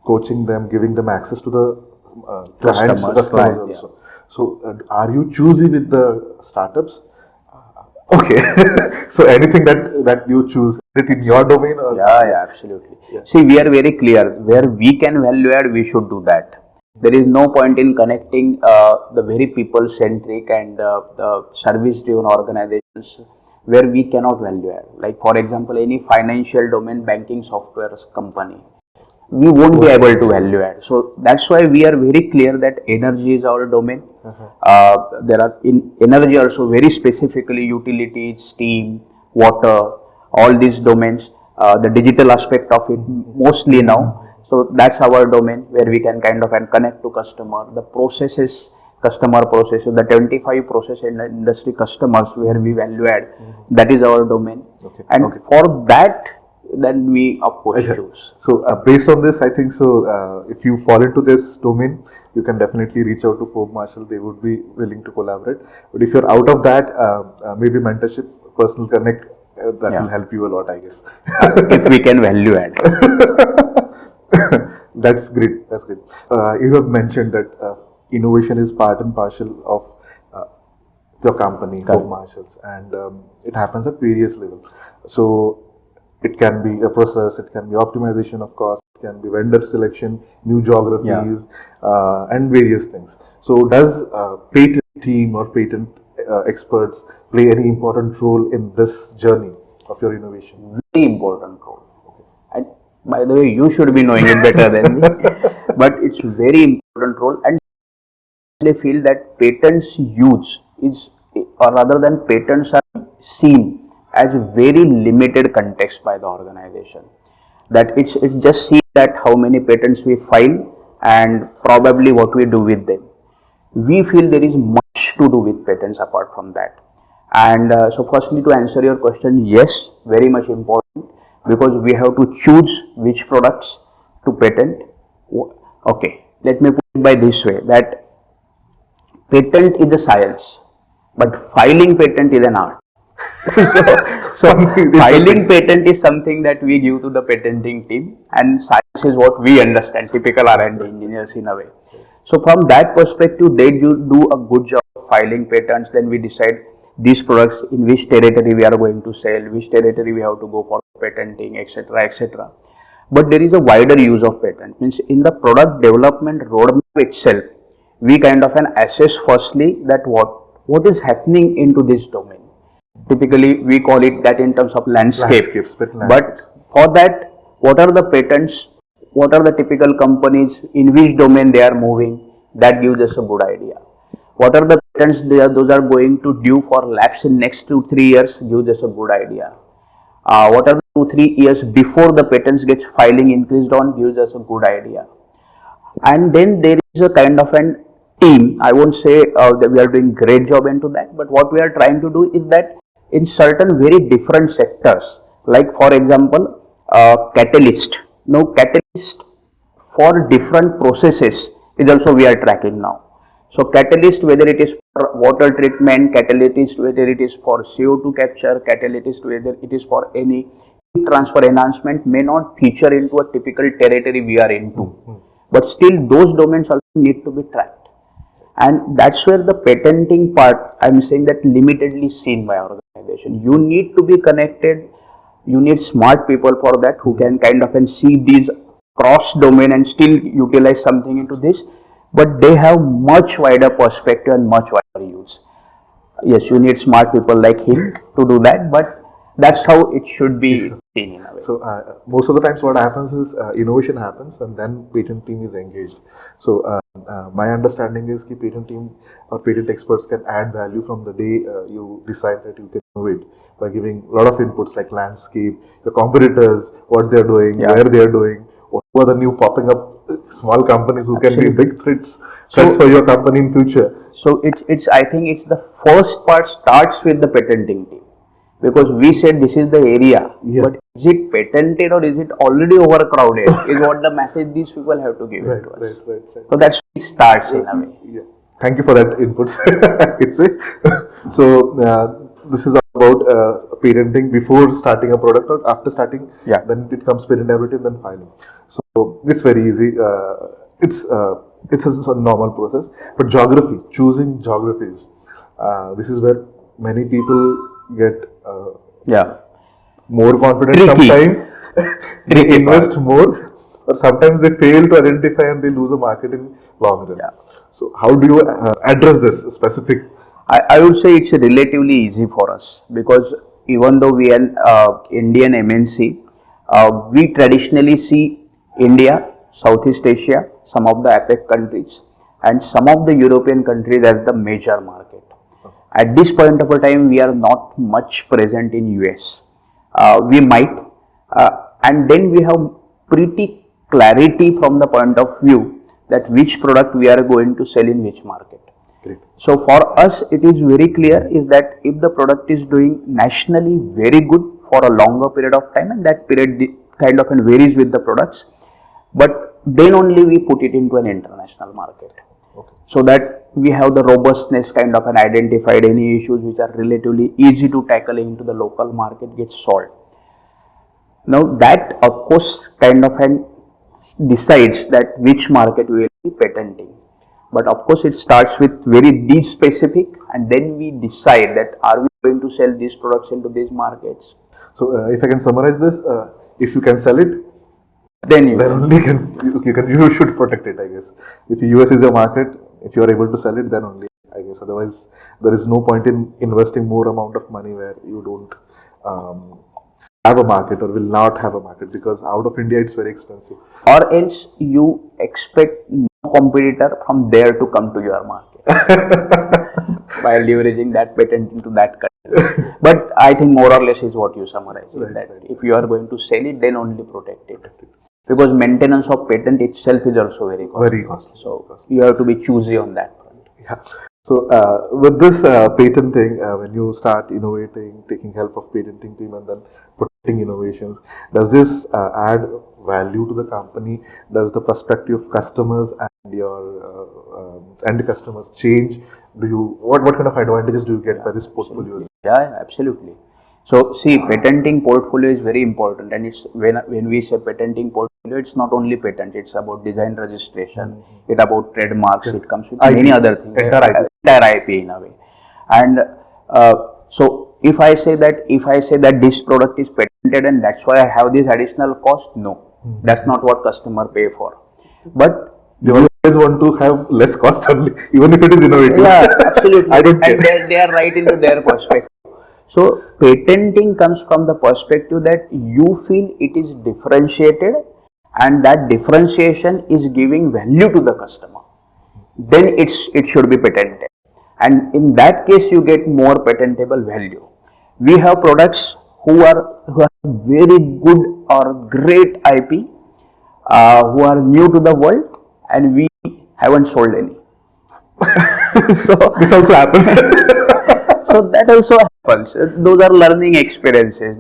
coaching them, giving them access to the clients also. So are you choosy with the startups? Okay. So anything that you choose, is it in your domain? Or? Yeah, absolutely. See, we are very clear. Where we can value add, we should do that. There is no point in connecting the very people-centric and the service-driven organizations where we cannot value add. Like, for example, any financial domain banking software company, we won't be able to value add. So that's why we are very clear that energy is our domain. There are in energy also very specifically utilities, steam, water, all these domains, the digital aspect of it mostly now. So that's our domain where we can kind of connect to customer, the processes, customer processes, the 25 process in the industry customers where we value add, that is our domain. And for that, then we of course choose. So based on this, I think so if you fall into this domain, you can definitely reach out to Forbes Marshall. They would be willing to collaborate. But if you're out of that, maybe mentorship, personal connect, that will help you a lot, I guess. If we can value add. That's great. That's great. You have mentioned that innovation is part and parcel of your company, Forbes Marshalls, and it happens at various levels. So it can be a process, it can be optimization of cost, it can be vendor selection, new geographies, and various things. So does patent team or patent experts play any important role in this journey? of your innovation? Very important role. And by the way, you should be knowing it better than me, but it's very important role. And they feel that patents use is, or rather than patents are seen as very limited context by the organization. That it's just seen that how many patents we file and probably what we do with them. We feel there is much to do with patents apart from that. And so firstly, to answer your question, yes, very much important, because we have to choose which products to patent. Okay, let me put it by this way, that patent is a science, but filing patent is an art. So filing patent is something that we give to the patenting team, and science is what we understand, typical R&D engineers in a way. So from that perspective, they do a good job of filing patents. Then we decide these products in which territory we are going to sell, which territory we have to go for patenting, etc., etc. But there is a wider use of patent. Means in the product development roadmap itself, we kind of assess firstly that what is happening into this domain. Typically, we call it that in terms of landscape. But for that, what are the patents? What are the typical companies in which domain they are moving? That gives us a good idea. What are the patents those are going to due for lapse in next 2-3 years? Gives us a good idea. What are the 2-3 years before the patents gets filing increased on? Gives us a good idea. And then there is a kind of an team. I won't say that we are doing great job into that, but what we are trying to do is that in certain very different sectors, like for example, catalyst. Now catalyst for different processes is also we are tracking now. So catalyst, whether it is for water treatment, catalyst whether it is for CO2 capture, catalyst whether it is for any heat transfer enhancement, may not feature into a typical territory we are into. But still those domains also need to be tracked. And that's where the patenting part, I'm saying that limitedly seen by organization. You need to be connected, you need smart people for that who can kind of see these cross domain and still utilize something into this, but they have much wider perspective and much wider use. Yes, you need smart people like him to do that, but that's how it should be seen in a way. So most of the times what happens is innovation happens and then patent team is engaged. So my understanding is that patent team or patent experts can add value from the day you decide that you can innovate by giving a lot of inputs like landscape, your competitors, what they're doing, where they're doing, what are the new popping up small companies who can be big threats for your company in future. So it's I think it's the first part starts with the patenting team. Because we said this is the area, but is it patented or is it already overcrowded? Is what the message these people have to give it to us. Right. So that's where it starts in a way. Yeah. Thank you for that input. So this is about patenting before starting a product or after starting. Then it comes patentability, then filing. So it's very easy. It's a normal process. But geography, choosing geographies, this is where many people get more confident. Sometimes they invest more, or sometimes they fail to identify and they lose a market in long run. So how do you address this specific? I would say it's relatively easy for us, because even though we are Indian MNC, we traditionally see India, Southeast Asia, some of the APEC countries and some of the European countries as the major market. At this point of time, we are not much present in US. We might, and then we have pretty clarity from the point of view that which product we are going to sell in which market. Great. So for us, it is very clear is that if the product is doing nationally very good for a longer period of time, and that period kind of varies with the products, but then only we put it into an international market. So that we have the robustness kind of identified any issues which are relatively easy to tackle into the local market gets solved. Now that of course kind of decides that which market we will be patenting. But of course it starts with very niche specific, and then we decide that are we going to sell these products into these markets. So if I can summarize this, if you can sell it, then only you should protect it, I guess. If US is your market, if you are able to sell it, then only, I guess. Otherwise, there is no point in investing more amount of money where you don't have a market or will not have a market because out of India it's very expensive. Or else you expect no competitor from there to come to your market by leveraging that patent into that country. But I think more or less is what you summarize, that if you are going to sell it, then only protect it. Because maintenance of patent itself is also very costly. Very costly. So you have to be choosy on that front. Yeah. So with this patenting, when you start innovating, taking help of patenting team and then protecting innovations, does this add value to the company? Does the perspective of customers and your end customers change? What kind of advantages do you get by this portfolio? Yeah, absolutely. So see, patenting portfolio is very important, and it's when we say patenting portfolio, it's not only patent; it's about design registration, it's about trademarks, it comes with many other things, entire IP in a way. And so if I say that this product is patented and that's why I have this additional cost, no, that's not what customer pay for. But they always want to have less cost only, even if it is innovative. Yeah, absolutely. I don't care. And they are right into their perspective. So patenting comes from the perspective that you feel it is differentiated and that differentiation is giving value to the customer. Then it should be patented. And in that case, you get more patentable value. We have products who have very good or great IP, who are new to the world, and we haven't sold any. So this also happens. So that also happens. Those are learning experiences.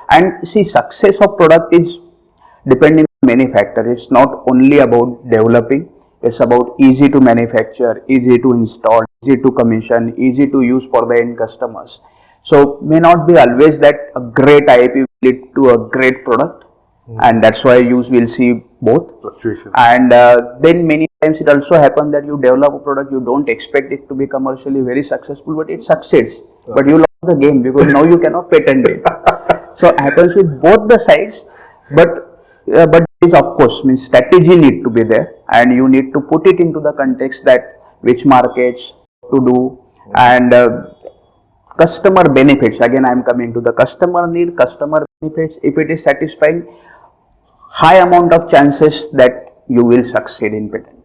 And see, success of product is depending on many factors. It's not only about developing. It's about easy to manufacture, easy to install, easy to commission, easy to use for the end customers. So may not be always that a great IP will lead to a great product, and that's why you will see both fluctuations. And then many times it also happens that you develop a product, you don't expect it to be commercially very successful, but it succeeds. But you lost the game because now you cannot patent it. So it happens with both the sides, but this of course means strategy need to be there, and you need to put it into the context that which markets to do and customer benefits. Again, I am coming to the customer need, customer benefits. If it is satisfying, high amount of chances that you will succeed in patent.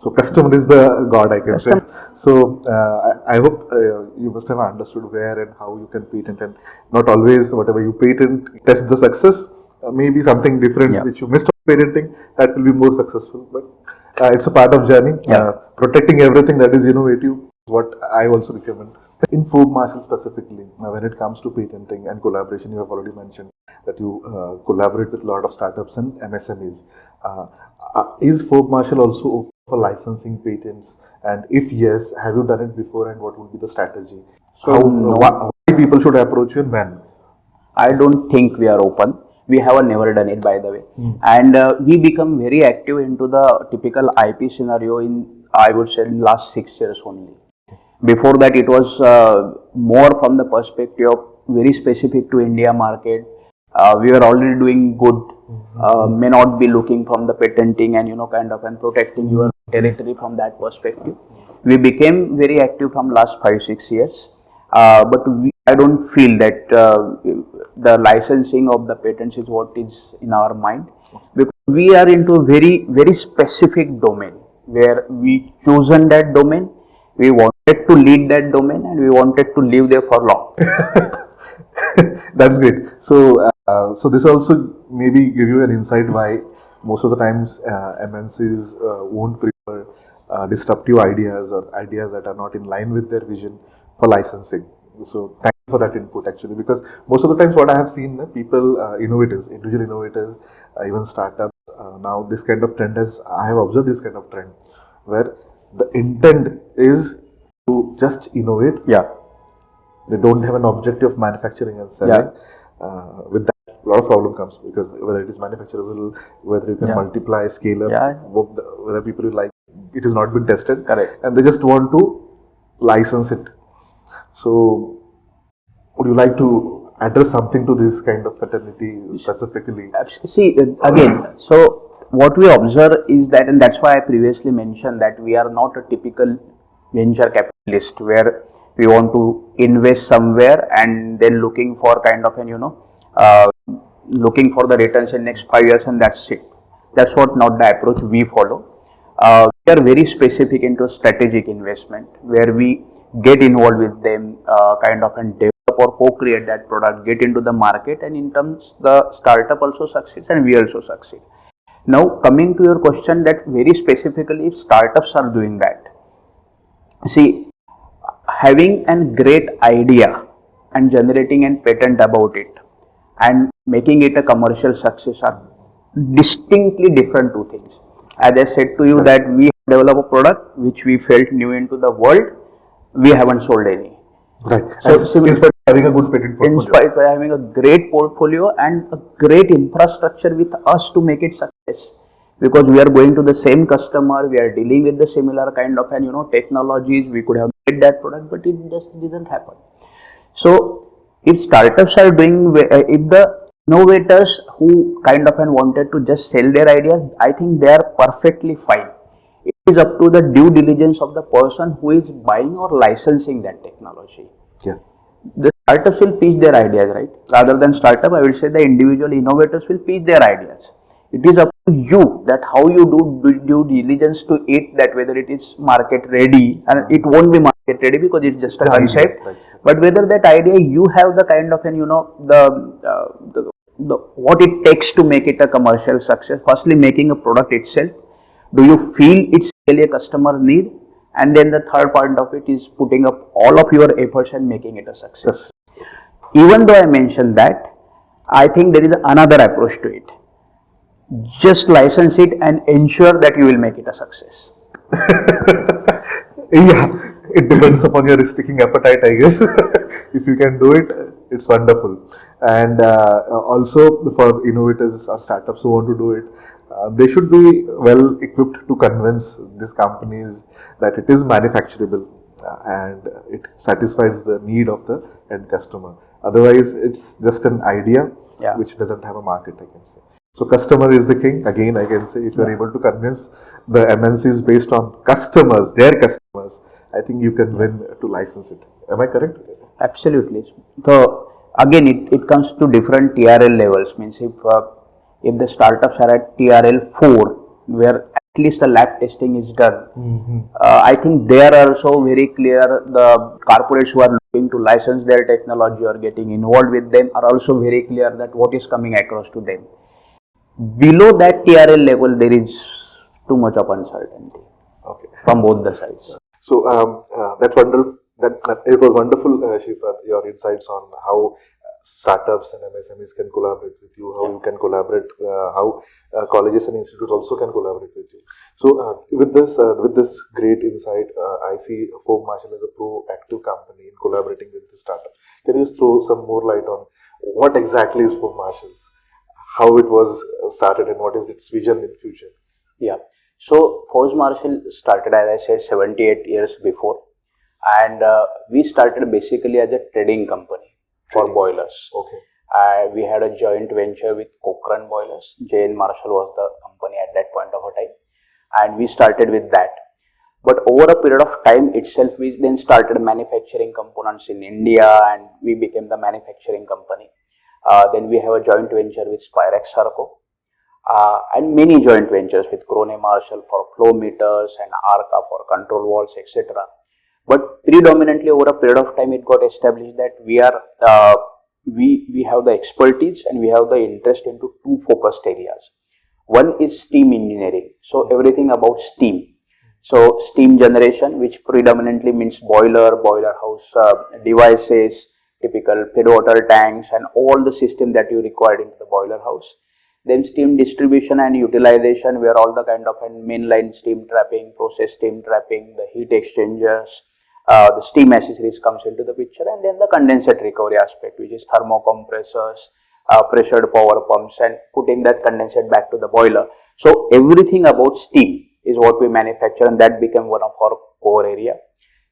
So customer is the god, I can say. So I hope you must have understood where and how you can patent, and not always whatever you patent test the success. Maybe something different which you missed on patenting, that will be more successful. But it's a part of journey. Protecting everything that is innovative is what I also recommend. In Forbes Marshall specifically, when it comes to patenting and collaboration, you have already mentioned that you collaborate with a lot of startups and MSMEs. Is Forbes Marshall also open for licensing patents? And if yes, have you done it before, and what would be the strategy? So why people should approach you and when? I don't think we are open. We have never done it, by the way. And we become very active into the typical IP scenario in, I would say, in last 6 years only. Before that, it was more from the perspective of very specific to India market. We were already doing good, may not be looking from the patenting and kind of and protecting your territory from that perspective. We became very active from last 5-6 years, but I don't feel that the licensing of the patents is what is in our mind, because we are into a very specific domain where we chosen that domain. We wanted to lead that domain and we wanted to live there for long. That's great. So, so this also maybe give you an insight why most of the times MNCs won't prefer disruptive ideas or ideas that are not in line with their vision for licensing. So thank you for that input actually, because most of the times what I have seen, people, innovators, individual innovators, even startups, now this kind of trend I have observed this kind of trend where the intent is to just innovate. They don't have an objective of manufacturing and selling. With that, a lot of problem comes, because whether it is manufacturable, whether you can multiply, scale up, whether people like it is not been tested, and they just want to license it. So, would you like to address something to this kind of fraternity specifically? See, again, so what we observe is that, and that's why I previously mentioned that we are not a typical venture capitalist where we want to invest somewhere and then looking for kind of an looking for the returns in next 5 years and that's it. That's what not the approach we follow. We are very specific into strategic investment where we get involved with them, kind of and develop or co-create that product, get into the market, and in terms the startup also succeeds and we also succeed. Now coming to your question that very specifically if startups are doing that, see, having a great idea and generating a patent about it and making it a commercial success are distinctly different two things. As I said to you that we develop a product which we felt new into the world, we haven't sold any. Right. So In spite of having a good patent portfolio. In spite of having a great portfolio and a great infrastructure with us to make it success, because we are going to the same customer, we are dealing with the similar kind of technologies, we could have made that product, but it just didn't happen. So if startups are doing, if the innovators who kind of wanted to just sell their ideas, I think they are perfectly fine. It is up to the due diligence of the person who is buying or licensing that technology. Yeah. The startups will pitch their ideas, right? Rather than startup, I will say the individual innovators will pitch their ideas. It is up to you that how you do due diligence to it, that whether it is market ready, and it won't be market ready because it's just a concept. Right. But whether that idea you have the kind of the what it takes to make it a commercial success. Firstly, making a product itself. Do you feel it's really a customer need? And then the third part of it is putting up all of your efforts and making it a success. Even though I mentioned that, I think there is another approach to it. Just license it and ensure that you will make it a success. Yeah, it depends upon your risk-taking appetite, I guess. If you can do it, it's wonderful. And also for innovators or startups who want to do it, they should be well equipped to convince these companies that it is manufacturable and it satisfies the need of the end customer. Otherwise, it's just an idea which doesn't have a market, I can say. So customer is the king. Again, I can say if you are able to convince the MNCs based on customers, their customers, I think you can win to license it. Am I correct? Absolutely. So again, it comes to different TRL levels. Means if the startups are at TRL 4, where at least the lab testing is done, I think they are also very clear. The corporates who are looking to license their technology or getting involved with them are also very clear that what is coming across to them. Below that TRL level, there is too much of uncertainty from both the sides. So that's wonderful. That it was wonderful, Shripad, your insights on how startups and MSMEs can collaborate with you, how you can collaborate, how colleges and institutes also can collaborate with you. So with this great insight, I see Forbes Marshall as a proactive company in collaborating with the startup. Can you throw some more light on what exactly is Forbes Marshall's? How it was started and what is its vision in future? Yeah. So Forbes Marshall started, as I said, 78 years before, and we started basically as a trading company for boilers. Okay. We had a joint venture with Kulkarni Boilers. J.N. Marshall was the company at that point of a time, and we started with that. But over a period of time itself, we then started manufacturing components in India, and we became the manufacturing company. Then we have a joint venture with Spirax Sarco, and many joint ventures with Crone Marshall for flow meters and ARCA for control valves, etc. But predominantly over a period of time, it got established that we have the expertise and we have the interest into two focused areas. One is steam engineering, so everything about steam. So steam generation, which predominantly means boiler house devices, typical feed water tanks, and all the system that you required into the boiler house. Then steam distribution and utilization, where all the kind of mainline steam trapping, process steam trapping, the heat exchangers, the steam accessories comes into the picture, and then the condensate recovery aspect, which is thermocompressors, pressured power pumps, and putting that condensate back to the boiler. So everything about steam is what we manufacture, and that became one of our core area.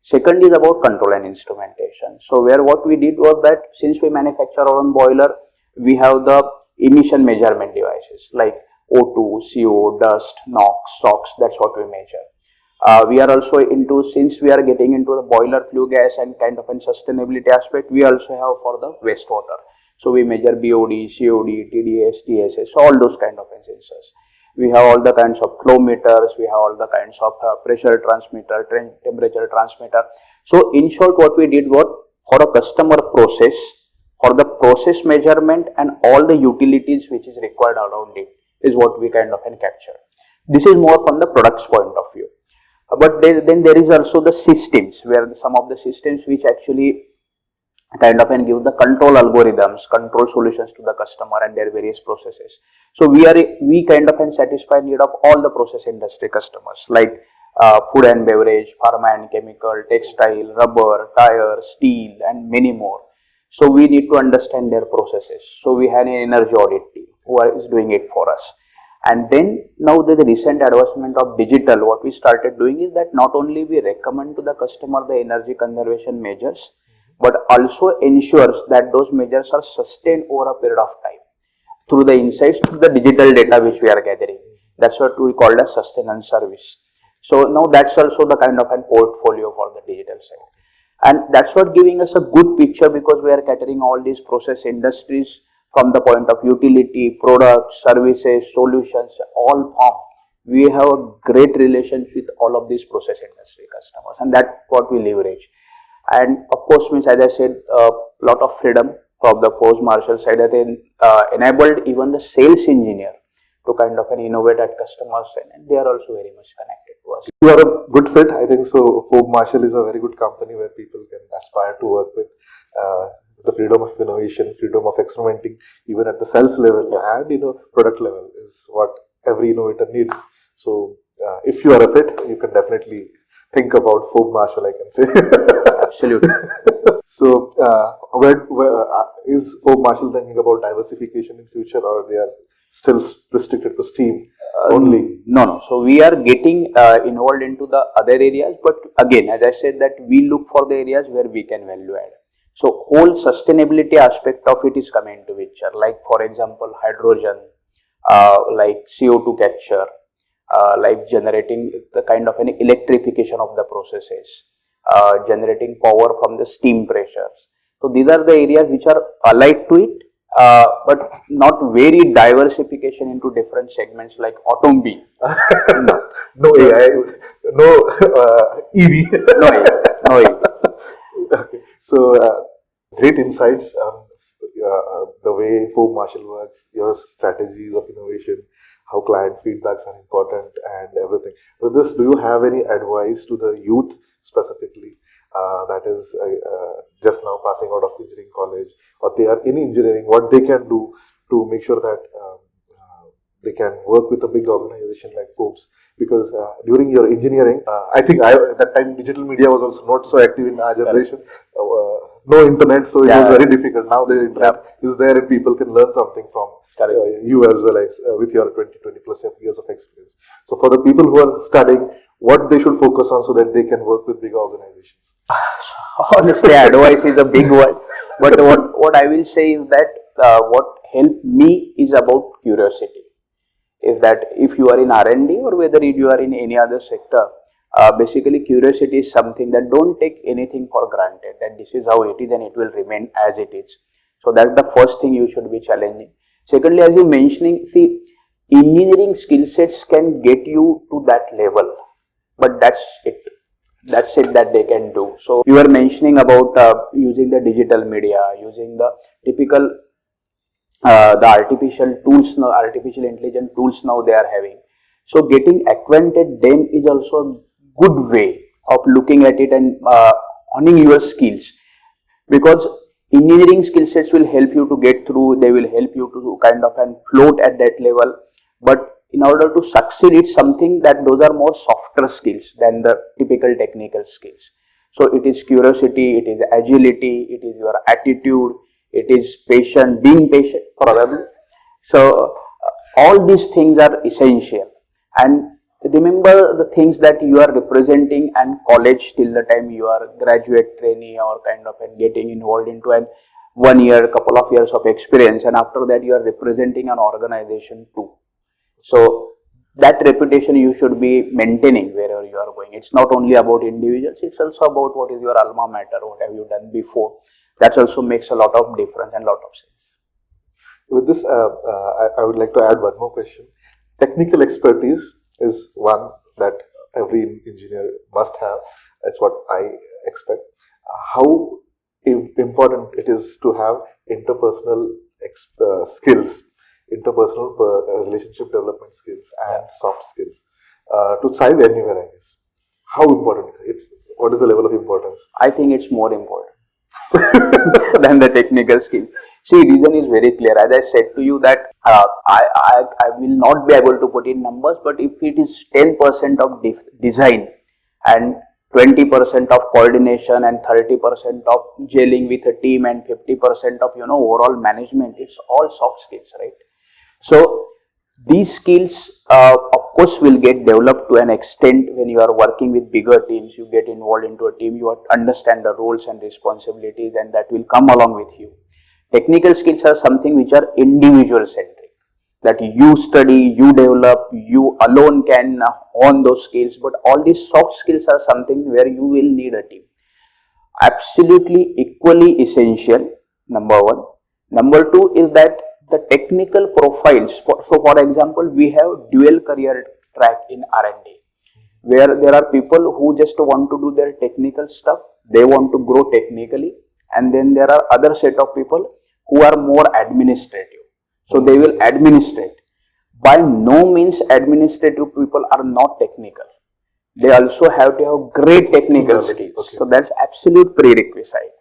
Second is about control and instrumentation. So where what we did was that since we manufacture our own boiler, we have the emission measurement devices like O2, CO, dust, NOx, SOx, that's what we measure. We are also into, since we are getting into the boiler flue gas and kind of a sustainability aspect, we also have for the wastewater. So we measure BOD, COD, TDS, TSS, all those kind of sensors. We have all the kinds of flow meters, we have all the kinds of pressure transmitter, temperature transmitter. So in short, what we did was, for a customer process, for the process measurement and all the utilities which is required around it, is what we kind of capture. This is more from the product's point of view. But then there is also the systems, where some of the systems which actually kind of give the control algorithms, control solutions to the customer and their various processes. So we kind of satisfy need of all the process industry customers, like food and beverage, pharma and chemical, textile, rubber, tire, steel, and many more. So we need to understand their processes. So we have an energy audit team who is doing it for us. And then now the recent advancement of digital, what we started doing is that not only we recommend to the customer the energy conservation measures, but also ensures that those measures are sustained over a period of time through the insights, through the digital data which we are gathering. That's what we call as sustenance service. So now that's also the kind of a portfolio for the digital side. And that's what giving us a good picture, because we are catering all these process industries from the point of utility, products, services, solutions, all form. We have a great relationship with all of these process industry customers, and that's what we leverage. And of course, means, as I said, a lot of freedom from the Forbes Marshall side that enabled even the sales engineer to kind of innovate at customers, and they are also very much connected to us. You are a good fit, I think so. Forbes Marshall is a very good company where people can aspire to work with. The freedom of innovation, freedom of experimenting, even at the sales level and product level, is what every innovator needs. So if you are a fit, you can definitely think about Forbes Marshall, I can say. Absolutely. So where is Forbes Marshall thinking about diversification in future, or they are still restricted to steam only? No. So we are getting involved into the other areas, but again, as I said, that we look for the areas where we can value add. So whole sustainability aspect of it is coming into picture, like for example hydrogen, like CO2 capture, like generating the kind of an electrification of the processes, generating power from the steam pressures. So these are the areas which are allied to it, but not very diversification into different segments like automobile. No AI, no EV. No EV. Okay. So great insights on the way Forbes Marshall works, your strategies of innovation, how client feedbacks are important, and everything. With this, do you have any advice to the youth specifically that is just now passing out of engineering college, or they are in engineering, what they can do to make sure that they can work with a big organization like Forbes? Because during your engineering, I think at that time digital media was also not so active in our generation. No internet, so it was very difficult. Now the internet is there and people can learn something from you as well as with your 20 plus years of experience. So for the people who are studying, what they should focus on so that they can work with big organizations? Honestly, advice is a big one, but what I will say is that what helped me is about curiosity. Is that if you are in R&D or whether you are in any other sector, basically curiosity is something that don't take anything for granted, that this is how it is and it will remain as it is. So that's the first thing you should be challenging. Secondly, as you mentioning, see, engineering skill sets can get you to that level, but that's it that they can do. So you were mentioning about using the digital media, using the typical the artificial tools now, artificial intelligence tools now they are having. So getting acquainted them is also a good way of looking at it and honing your skills, because engineering skill sets will help you to get through, they will help you to kind of and float at that level. But in order to succeed, it's something that those are more softer skills than the typical technical skills. So it is curiosity, it is agility, it is your attitude, it is patient, being patient probably. So all these things are essential. And remember the things that you are representing, and college till the time you are graduate trainee or kind of and getting involved into an 1 year, couple of years of experience, and after that you are representing an organization too. So that reputation you should be maintaining wherever you are going. It's not only about individuals, it's also about what is your alma mater, what have you done before. That also makes a lot of difference and lot of sense. With this, I would like to add one more question. Technical expertise is one that every engineer must have. That's what I expect. How important it is to have interpersonal skills, interpersonal relationship development skills, and soft skills to thrive anywhere, I guess. How important it's? What is the level of importance? I think it's more important than the technical skills. See, reason is very clear. As I said to you that I will not be able to put in numbers, but if it is 10% of design and 20% of coordination and 30% of gelling with a team and 50% of overall management, it's all soft skills, right? So these skills of course will get developed to an extent when you are working with bigger teams. You get involved into a team, you understand the roles and responsibilities, and that will come along with you. Technical skills are something which are individual centric, that you study, you develop, you alone can own those skills, but all these soft skills are something where you will need a team. Absolutely equally essential, number one. Number two is that the technical profiles, so for example, we have dual career track in R&D, where there are people who just want to do their technical stuff, they want to grow technically, and then there are other set of people who are more administrative, so they will administrate. By no means administrative people are not technical. They also have to have great technical skills. Okay. So that's absolute prerequisite.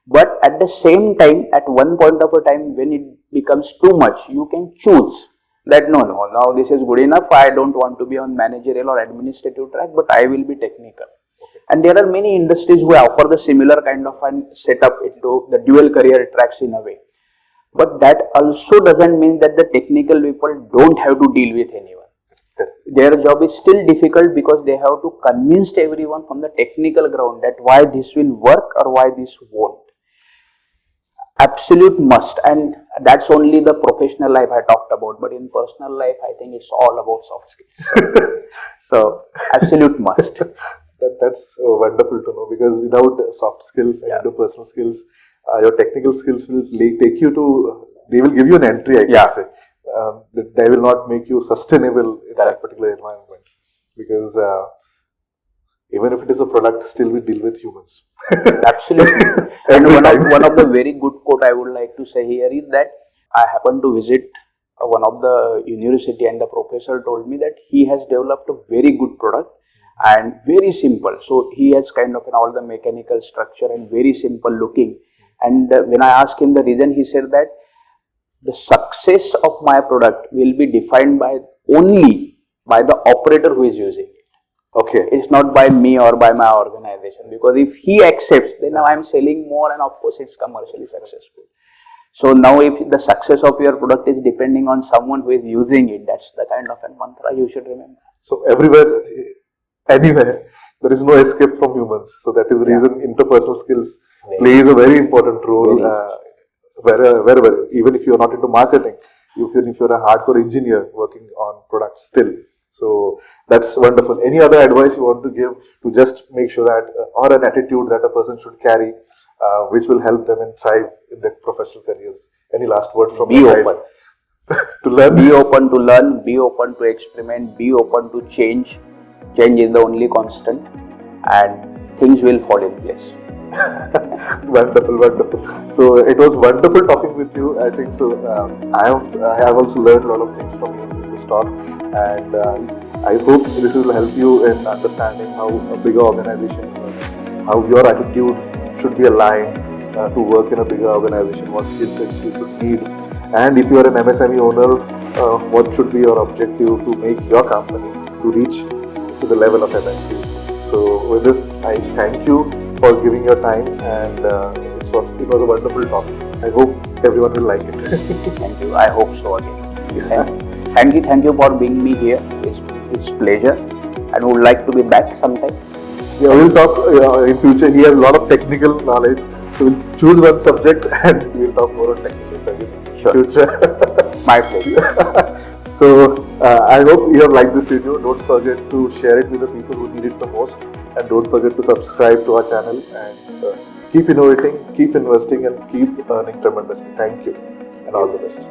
But at the same time, at one point of a time, when it becomes too much, you can choose that no, now this is good enough. I don't want to be on managerial or administrative track, but I will be technical. Okay. And there are many industries who offer the similar kind of an setup into the dual career tracks in a way. But that also doesn't mean that the technical people don't have to deal with anyone. Their job is still difficult because they have to convince everyone from the technical ground that why this will work or why this won't. Absolute must, and that's only the professional life I talked about, but in personal life I think it's all about soft skills. So absolute must. That's wonderful to know, because without soft skills and interpersonal skills, your technical skills will take you to, they will give you an entry, I can say. They will not make you sustainable in that particular environment, because even if it is a product, still we deal with humans. Absolutely. And one of the very good quote I would like to say here is that I happened to visit one of the university, and the professor told me that he has developed a very good product and very simple. So he has kind of all the mechanical structure and very simple looking. And when I asked him the reason, he said that the success of my product will be defined by only by the operator who is using it. Okay. It's not by me or by my organization, because if he accepts, then now I'm selling more, and of course it's commercially successful. So now if the success of your product is depending on someone who is using it, that's the kind of a mantra you should remember. So everywhere, anywhere, there is no escape from humans. So that is the reason interpersonal skills plays a very important role. Wherever, even if you're not into marketing, if you're a hardcore engineer working on products still. So that's wonderful. Any other advice you want to give to just make sure that, or an attitude that a person should carry, which will help them and thrive in their professional careers? Any last word from your side? Be open to learn. Be open to learn. Be open to experiment. Be open to change. Change is the only constant, and things will fall in place. Wonderful. So it was wonderful talking with you. I think so. I have also learned a lot of things from you in this talk, and I hope this will help you in understanding how a bigger organization works, how your attitude should be aligned to work in a bigger organization, what skill sets you should need, and if you are an MSME owner, what should be your objective to make your company to reach to the level of MSME. So with this, I thank you for giving your time, and it was a wonderful talk. I hope everyone will like it. Thank you. I hope so again. Thank you for being me here. It's pleasure, and would like to be back sometime. Yeah, we'll talk in future. He has a lot of technical knowledge, so we'll choose one subject and we'll talk more on technical service. Sure. Future. My pleasure. So I hope you have liked this video. Don't forget to share it with the people who need it the most, and don't forget to subscribe to our channel, and Keep innovating, keep investing, and keep earning tremendously. Thank you, and all the best.